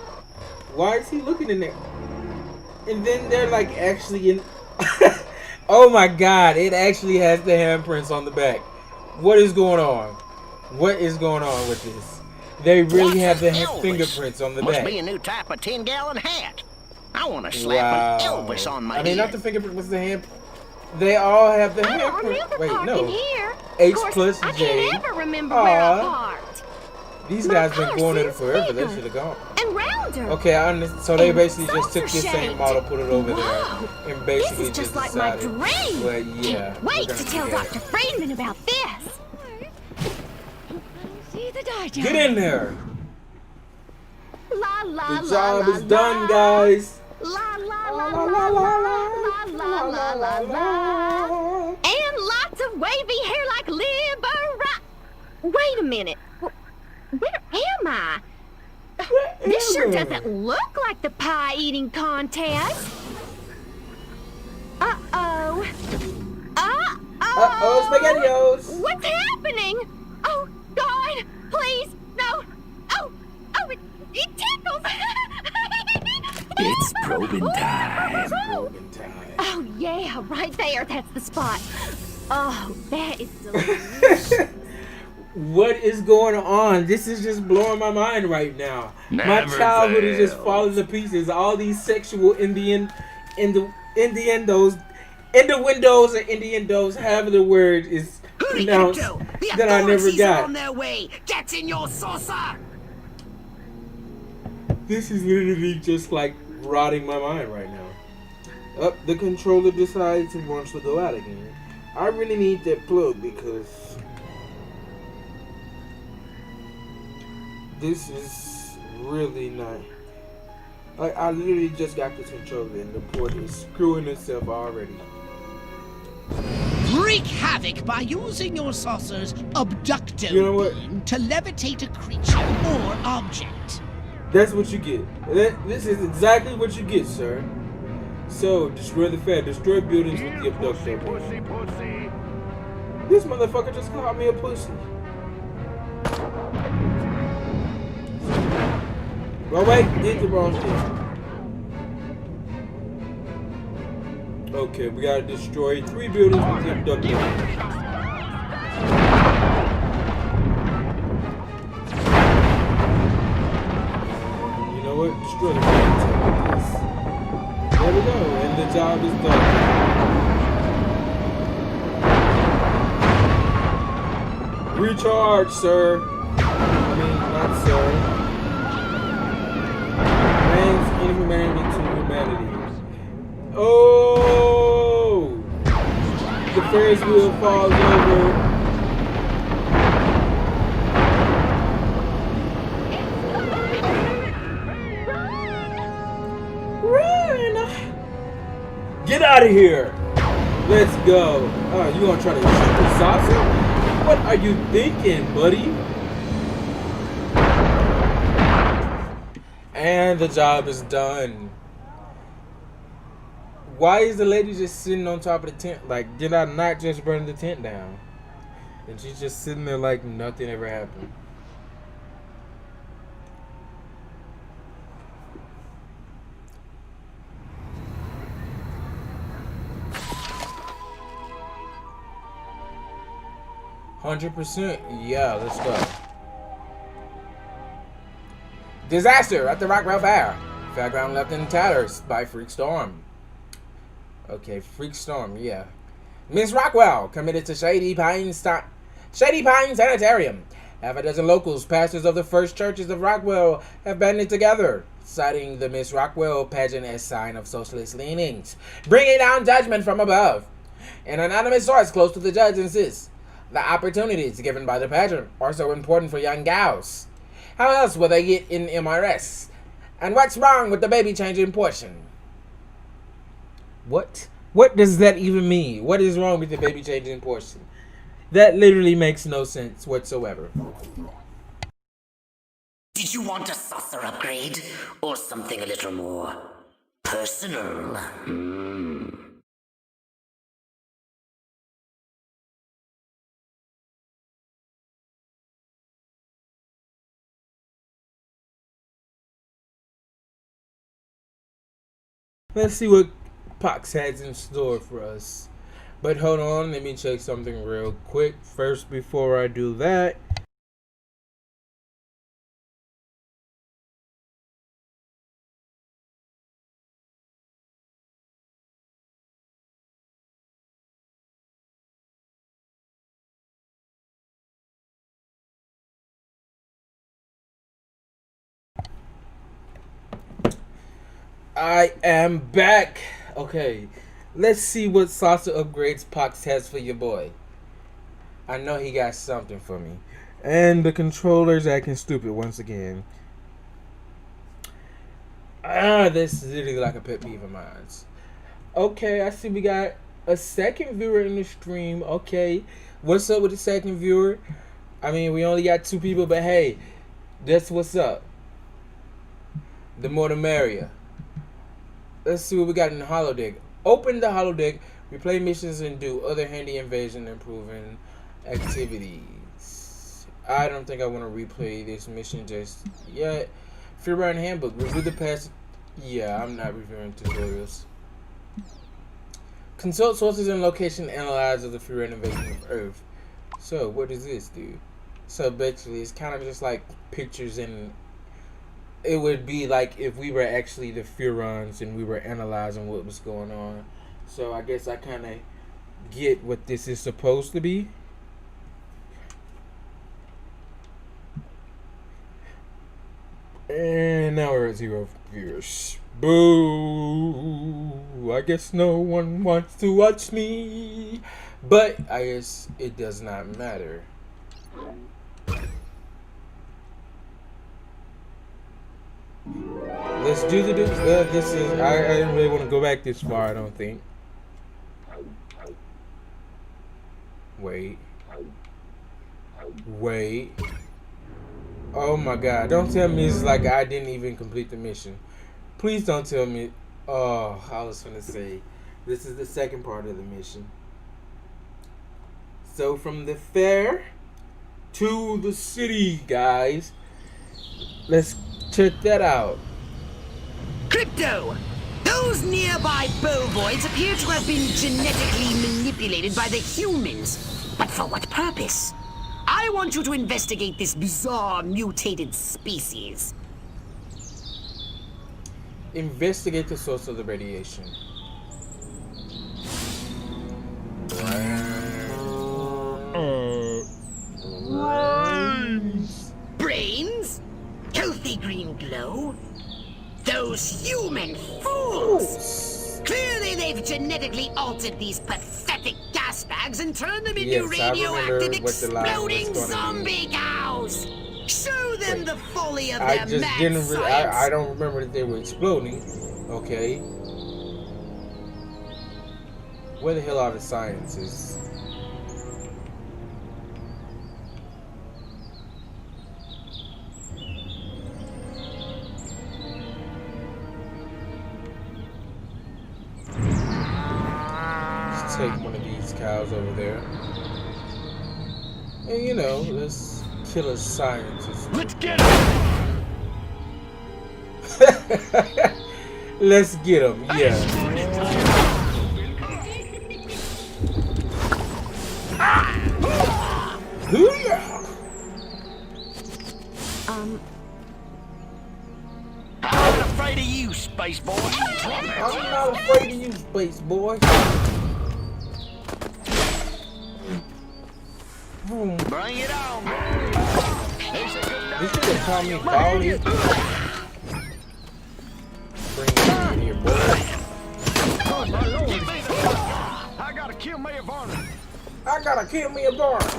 Why is he looking in there? And then they're like actually in. Oh my God! It actually has the handprints on the back. What is going on? What is going on with this? They really have the Elvis. fingerprints on the Must back. be a new type of 10-gallon hat. I want to slap an Elvis on my I mean, head. not the fingerprint, what's the hand? They all have the I don't handprint. remember Wait, parking no. here. H of course, plus I J. can't ever remember where I Aw. parked. These My guys been car's going at it so forever. They bigger. should have gone. And rounder. Okay, I understand. So they And basically just took saucer this same shaped. model, put it over Whoa. there, and basically This is just like decided, my dream. well, yeah. Can't we're wait gonna to do tell that. Dr. Friedman about this. See the die Get in there. La la The la job la is done, la. guys. La la la la la la la la la la. And lots of wavy hair like Libera. Wait a minute. Where am I? This sure doesn't look like the pie eating contest. Uh-oh. Uh-oh, SpaghettiOs. What's happening? Oh, God, please, no. Oh, it tickles. It's probing time. Broken time. Oh, yeah, right there. That's the spot. Oh, that is delicious. What is going on? This is just blowing my mind right now. My Never childhood is just fails. falling to pieces. All these sexual innuendos, and innuendos, however the word is pronounced, that I never got. their way. Get in your saucer. This is literally just like rotting my mind right now. Up, the controller decides he wants to go out again. I really need that plug because this is really not. I literally just got this controller and the port is screwing itself already. Wreak havoc by using your saucer's abducto You know what? beam to levitate a creature or object. That's what you get. This is exactly what you get, sir. So, destroy the fair, destroy buildings with the abductor beam. This motherfucker just called me a pussy. Oh wait, did the wrong thing. Okay, we gotta destroy 3 buildings with the abductor beam. You know what? Destroy the buildings. There we go, and the job is done. Recharge, sir. I mean, not sir. Man's inhumanity to humanity. Oh! The Ferris wheel falls over. Run! Get out out of here. Let's go. You gonna try to shoot the saucer? What are you thinking, buddy? And the job is done. Why is the lady just sitting on top of the tent? Like, did I not just burn the tent down? And she's just sitting there like nothing ever happened. %. Yeah, let's go. Disaster at the Rockwell Fair. Fairground left in tatters by Freak Storm. Okay, Freak Storm, yeah. Miss Rockwell committed to Shady Pines Sanitarium. Half a dozen locals, pastors of the First Churches of Rockwell, have banded together, citing the Miss Rockwell pageant as sign of socialist leanings, bringing down judgment from above. An anonymous source close to the judge insists the opportunities given by the pageant are so important for young gals. How else will they get in MRS? And what's wrong with the baby changing portion? What? What does that even mean? What is wrong with the baby changing portion? That literally makes no sense whatsoever. Did you want a saucer upgrade? Or something a little more personal? Let's see what Pox has in store for us. But hold on, let me check something real quick first before I do that. I am back. Okay, let's see what saucer upgrades Pox has for your boy. I know he got something for me. And the controller's acting stupid once again. This is literally like a pet peeve of mine. Okay, I see we got a second viewer in the stream. Okay, what's up with the second viewer? I mean, we only got 2 people, but hey, that's what's up. The more the merrier. Let's see what we got in the holodeck. Open the holodeck, replay missions, and do other handy invasion improving activities. I don't think I want to replay this mission just yet. Free Run Handbook. Review the past. Yeah, I'm not reviewing tutorials. Consult sources and location analyze of the free run invasion of Earth. So, what does this do? So, basically, it's kind of just like pictures, and it would be like if we were actually the Furons and we were analyzing what was going on. So, I guess I kind of get what this is supposed to be. And now we're at 0 viewers. Boo! I guess no one wants to watch me. But I guess it does not matter. Let's do the this is I didn't really want to go back this far, I don't think. Wait. Oh my god, don't tell me it's like I didn't even complete the mission. Please don't tell me. Oh, I was gonna say this is the second part of the mission. So from the fair to the city, guys. Let's check that out. Crypto! Those nearby bovoids appear to have been genetically manipulated by the humans. But for what purpose? I want you to investigate this bizarre mutated species. Investigate the source of the radiation. Brains? Healthy green glow? Those human fools! Clearly they've genetically altered these pathetic gas bags and turned them into radioactive exploding zombie cows! Show them the folly of their mad science! I don't remember that they were exploding. Okay. Where the hell are the scientists? Let's take one of these cows over there. And you know, let's kill a scientist. Let's get him! Let's get him, yeah. I'm not afraid of you, space boy. I'm not afraid of you, space boy. Bring it on. This is call me Baldy. Bring it in here, boy. Oh, my Lord. I gotta kill me a varmint. I gotta kill me a varmint.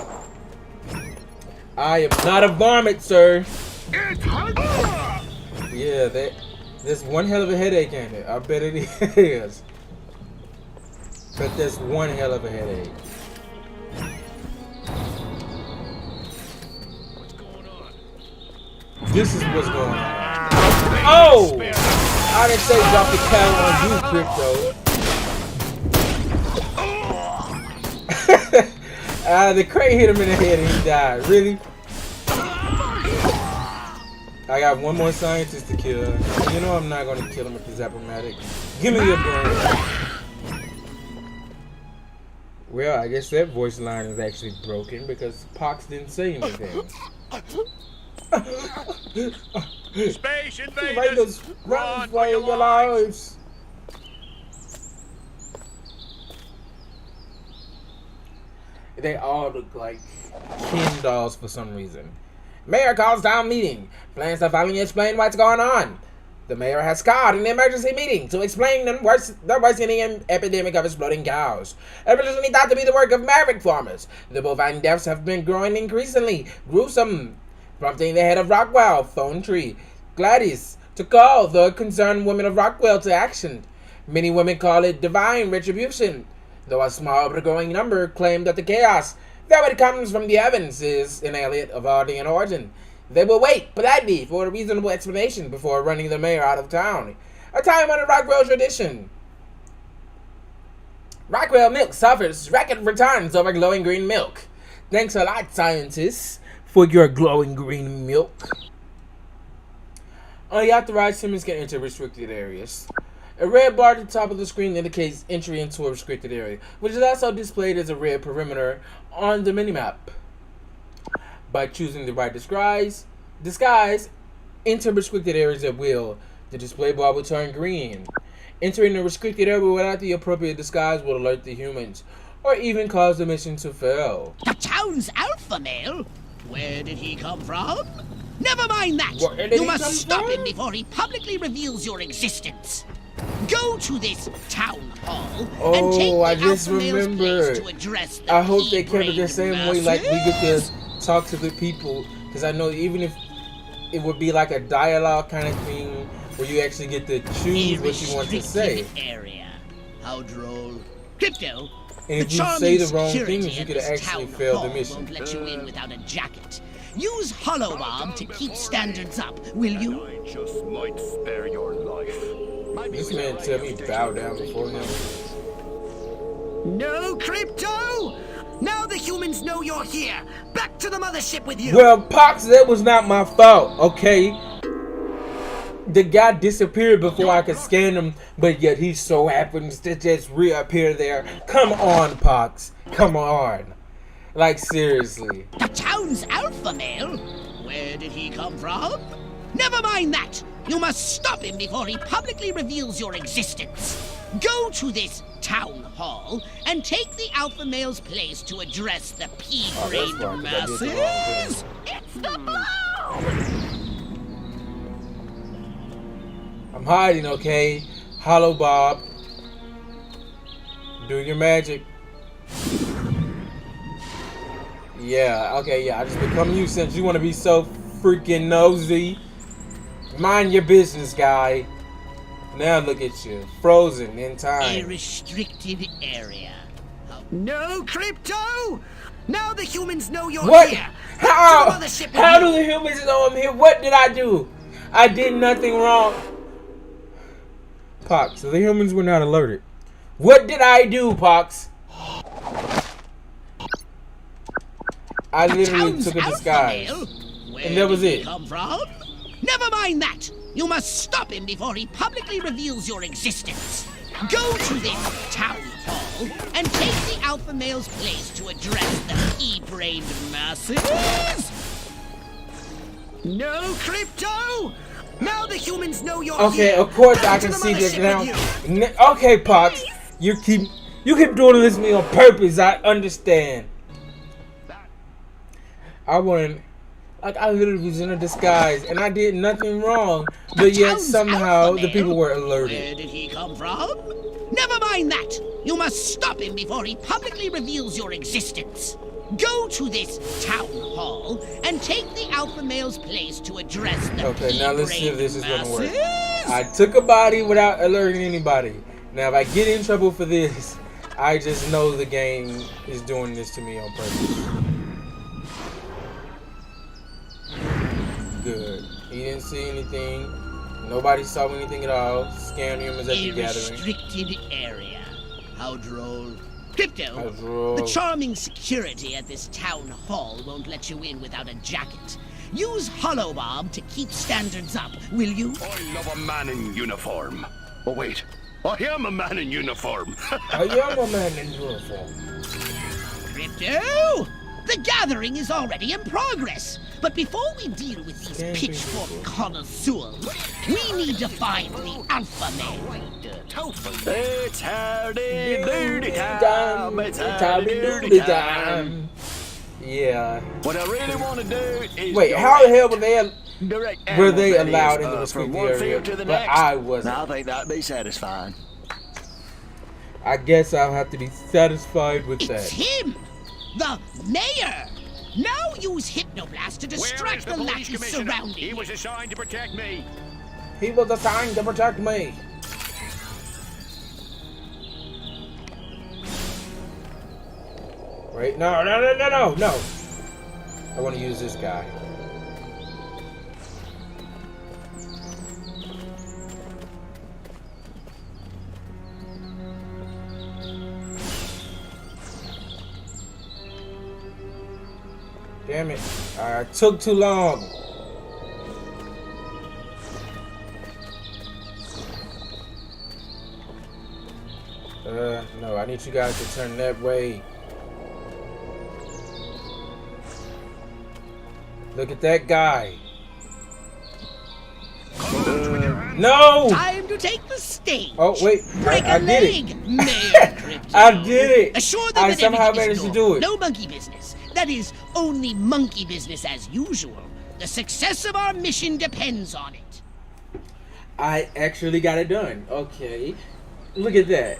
I am not a varmint, sir. Yeah, there's one hell of a headache in it. I bet it is. But there's one hell of a headache. What's going on? This is what's going on. Oh! I didn't say drop the cow on you, Crypto. The crate hit him in the head and he died. Really? I got one more scientist to kill. You know I'm not going to kill him if he's apomatic. Give me your brain. Well, I guess that voice line is actually broken because Pox didn't say anything. Space invaders! Run for your lives! They all look like Ken dolls for some reason. Mayor calls town meeting. Plans to finally explain what's going on. The mayor has called an emergency meeting to explain the worsening epidemic of exploding cows. Originally thought to be the work of maverick farmers, the bovine deaths have been growing increasingly gruesome, prompting the head of Rockwell, Phone Tree, Gladys, to call the concerned women of Rockwell to action. Many women call it divine retribution, though a small but growing number claim that the chaos, though it comes from the heavens, is an alien of alien origin. They will wait politely for a reasonable explanation before running the mayor out of town. A time-honored Rockwell tradition. Rockwell milk suffers record returns over glowing green milk. Thanks a lot, scientists, for your glowing green milk. Only authorized humans can enter restricted areas. A red bar at the top of the screen indicates entry into a restricted area, which is also displayed as a red perimeter on the minimap. By choosing the right disguise, enter restricted areas at will. The display bar will turn green. Entering a restricted area without the appropriate disguise will alert the humans, or even cause the mission to fail. The town's alpha male? Where did he come from? Never mind that! You must stop him before he publicly reveals your existence. Go to this town hall and take the alpha male's place to address the I hope they kept it the same way, like we get to talk to the people, because I know even if it would be like a dialogue kind of thing where you actually get to choose what you want to say. Area. How droll. Crypto. And if you say the wrong things, you could actually fail the mission. Won't let you in without a jacket. Use Hollow Bob to keep standards up, will you? I just might spare your life. This man tell me bow down before him. No, Crypto! Now the humans know you're here. Back to the mothership with you. Well, Pox, that was not my fault, okay? The guy disappeared before I could scan him, but yet he so happens to just reappear there. Come on, Pox. Come on. Like, seriously. The town's alpha male? Where did he come from? Never mind that. You must stop him before he publicly reveals your existence. Go to this town hall and take the alpha male's place to address the pea-brained masses. It's the blow! I'm hiding, okay? Hollow Bob. Do your magic. Yeah, okay, yeah. I just become you since you want to be so freaking nosy. Mind your business, guy. Now look at you, frozen in time. A restricted area. No crypto! Now the humans know you're What? here. How do the humans know I'm here? What did I do? I did nothing wrong. Pox, the humans were not alerted. What did I do, Pox? I literally took a disguise. And that was it. Come from? Never mind that. You must stop him before he publicly reveals your existence. Go to this town hall and take the alpha male's place to address the pea-brained masses. No crypto! Now the humans know you're okay, here. Of course I can see this now. Okay, Pox, you keep doing this to me on purpose. I understand. I literally was in a disguise and I did nothing wrong, but yet somehow the people were alerted. Where did he come from? Never mind that. You must stop him before he publicly reveals your existence. Go to this town hall and take the alpha male's place to address the Okay, now let's see if this is gonna work. I took a body without alerting anybody. Now if I get in trouble for this, I just know the game is doing this to me on purpose. Good. He didn't see anything. Nobody saw anything at all. Scam humans at the gathering. Restricted area. How droll. Crypto, How droll. The charming security at this town hall won't let you in without a jacket. Use Hollow Bob to keep standards up, will you? I love a man in uniform. Oh, wait. I am a man in uniform. I am a man in uniform. Crypto! The gathering is already in progress. But before we deal with these pitchfork connoisseurs, we need to find the alpha male. It's howdy doody time. It's howdy doody time. Yeah. What I really want to do is... Wait, how the hell were they allowed in the restricted area? But I wasn't. I think that'd be satisfying. I guess I'll have to be satisfied with that. It's him! The mayor! Now use Hypnoblast to distract the lackeys surrounding He was assigned to protect me. He was assigned to protect me. Wait, no. I want to use this guy. Damn it. I took too long. No, I need you guys to turn that way. Look at that guy. No! Time to take the stage. Oh, wait. Break I a did leg, it. Mayor Crypto. I did it. Assure them I that somehow everything is managed to do it. No monkey business. That is, only monkey business as usual. The success of our mission depends on it. I actually got it done. Okay. Look at that.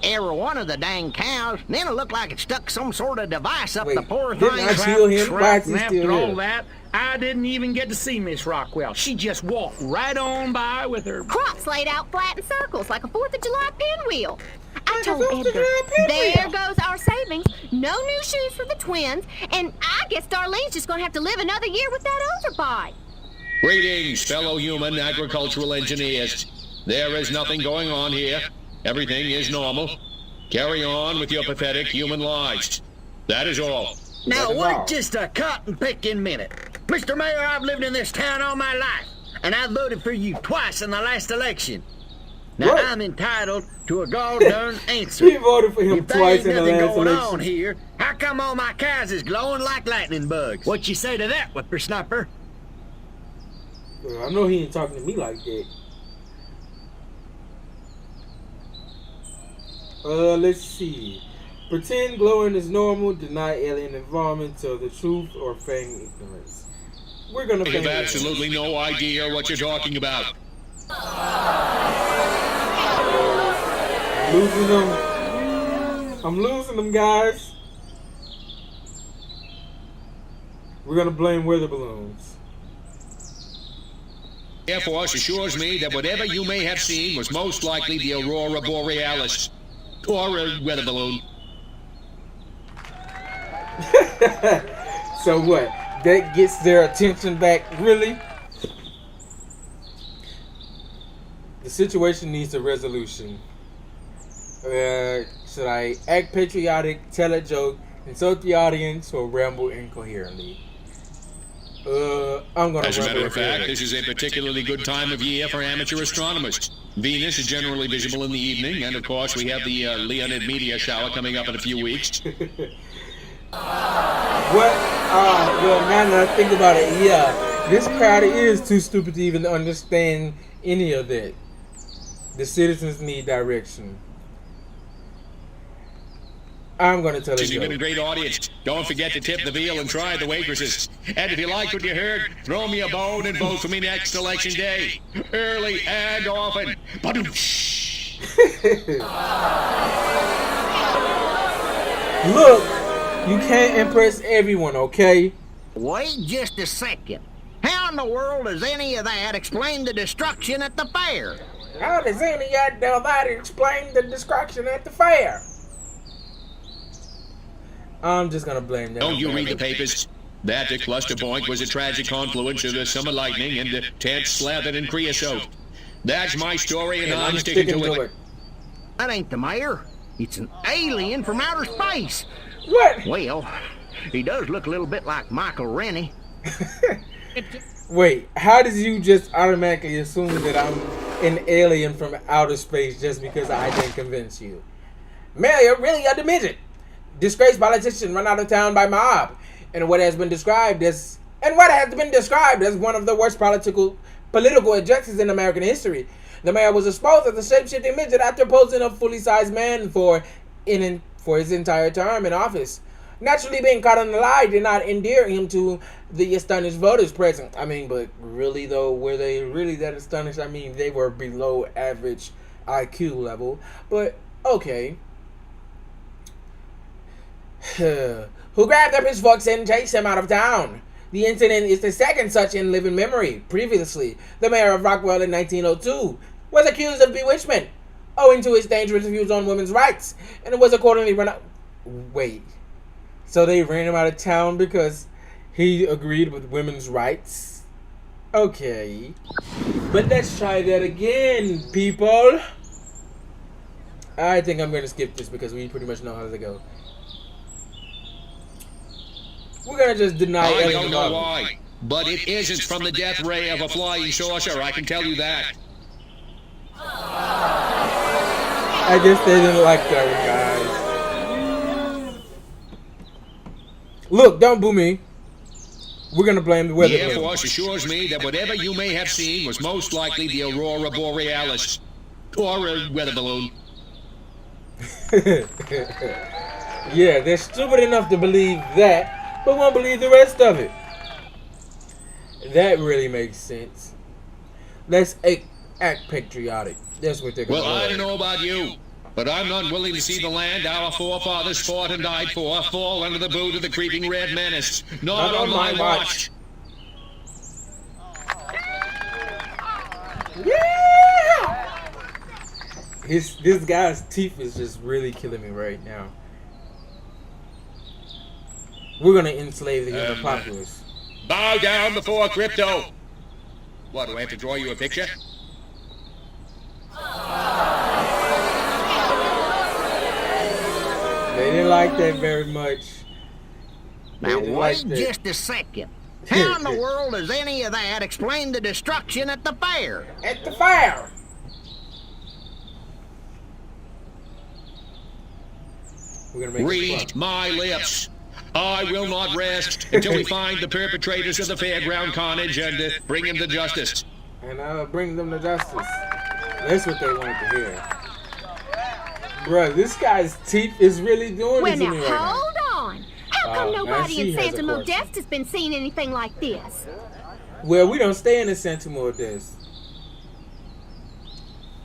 Every one of the dang cows, then it looked like it stuck some sort of device up Wait, the poor didn't thing. I kill him? Why is he And still after all here? that, I didn't even get to see Miss Rockwell. She just walked right on by with her... Crops laid out flat in circles like a 4th of July pinwheel. I told Edgar, there goes our savings. No new shoes for the twins, and I guess Darlene's just gonna have to live another year with that overbite. Greetings, fellow human agricultural engineers. There is nothing going on here. Everything is normal. Carry on with your pathetic human lives. That is all. Now, That's we're all. just a cotton-picking minute. Mr. Mayor, I've lived in this town all my life, and I voted for you twice in the last election. Now, What? I'm entitled to a gall-darn answer. He voted for him If there twice ain't in the nothing last going election. on here, how come all my cows is glowing like lightning bugs? What you say to that, whippersnapper? I know he ain't talking to me like that. Let's see. Pretend glowing is normal, deny alien involvement, tell the truth, or feign ignorance. We're gonna I feign have ignorance. absolutely no idea what you're talking about. Losing them. I'm losing them, guys. We're gonna blame weather balloons. Air Force assures me that whatever you may have seen was most likely the aurora borealis. Or a weather balloon. So what? That gets their attention back, really? The situation needs a resolution. Should I act patriotic, tell a joke, insult the audience, or ramble incoherently? I'm gonna. As a matter of fact, this is a particularly good time of year for amateur astronomers. Venus is generally visible in the evening, and of course we have the Leonid meteor shower coming up in a few weeks. What? Well, now that I think about it, yeah, this crowd is too stupid to even understand any of that. The citizens need direction. I'm gonna tell you. You've been a great audience. Don't forget to tip the veal and try the waitresses. And if you liked what you heard, throw me a bone and vote for me next election day. Early and often. Look, you can't impress everyone, okay? Wait just a second. How in the world does any of that explain the destruction at the fair? How does any of that explain the destruction at the fair? I'm just gonna blame them. Don't you read the papers? That cluster point was a tragic confluence of the summer lightning and the tent slathered in creosote. That's my story, and I'm sticking to it. That ain't the mayor. It's an alien from outer space. What? Well, he does look a little bit like Michael Rennie. Wait, how did you just automatically assume that I'm an alien from outer space just because I didn't convince you? Mayor, really a midget. Disgraced politician run out of town by mob, and what has been described as one of the worst political injustices in American history. The mayor was exposed as a shape-shifting midget after posing a fully sized man for his entire term in office. Naturally, being caught on the lie did not endear him to the astonished voters present. I mean, but really though, were they really that astonished? I mean, they were below average IQ level, but okay. Who grabbed their pitchforks and chased him out of town. The incident is the second such in living memory. Previously, the mayor of Rockwell in 1902 was accused of bewitchment, owing to his dangerous views on women's rights, and it was accordingly run out. Wait, so they ran him out of town because he agreed with women's rights? Okay, but let's try that again, people. I think I'm gonna skip this because we pretty much know how to go. We're gonna just deny it. I don't know why, but it isn't from the death ray of a flying saucer, I can tell you that. I guess they didn't like that one, guys. Look, don't boo me. We're gonna blame the weather. The Air Force assures me that whatever you may have seen was most likely the aurora borealis. Or a weather balloon. Yeah, they're stupid enough to believe that, but won't believe the rest of it. That really makes sense. Let's act patriotic. That's what they're going to do. Well, I don't know about you, but I'm not willing to see the land our forefathers fought and died for fall under the boot of the creeping red menace. Not on my watch. Yeah! This guy's teeth is just really killing me right now. We're gonna enslave the human populace. Bow down before crypto. What, do I have to draw you a picture? They didn't like that very much. Now wait just a second. How in the world does any of that explain the destruction at the fair? At the fair! We're gonna make Read my lips. I will not rest until we find the perpetrators of the fairground carnage and bring them to justice. And bring them to justice. That's what they wanted to hear. Bruh, this guy's teeth is really doing it to me right now. Hold on. How come nobody in Santa Modeste has been seeing anything like this? Well, we don't stay in the Santa Modeste.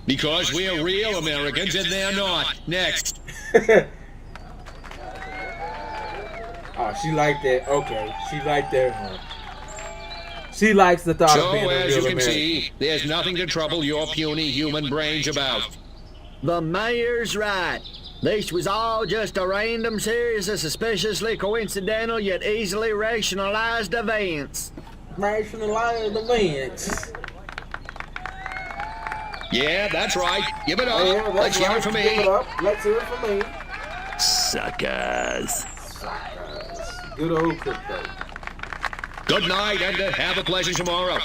Because we're real Americans and they're not. Next. Oh, she liked that. Okay, she liked that one. She likes the thought So, of being a as you real can American. see, there's nothing to trouble your puny human brains about. The mayor's right. This was all just a random series of suspiciously coincidental yet easily rationalized events. Rationalized events. Yeah, that's right. Give it up. Yeah, Let's hear it for Give it me. up. Let's hear it for me. Suckers. Good old crypto. Good night, and have a pleasant tomorrow.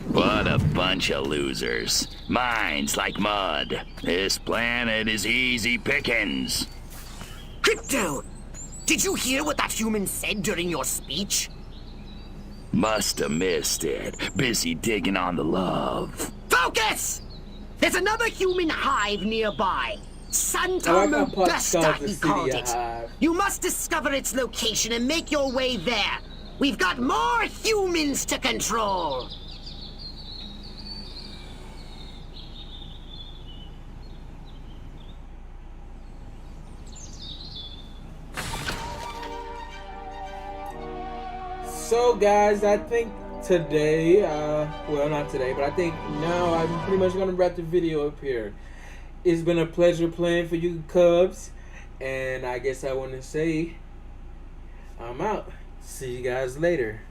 What a bunch of losers. Minds like mud. This planet is easy pickings. Crypto! Did you hear what that human said during your speech? Must have missed it. Busy digging on the love. Focus! There's another human hive nearby. I Santa like how Puck Modesta, calls the he city called a it. hive. You must discover its location and make your way there. We've got more humans to control. So guys, I think today, well not today, but I think now I'm pretty much going to wrap the video up here. It's been a pleasure playing for you Cubs, and I guess I want to say I'm out. See you guys later.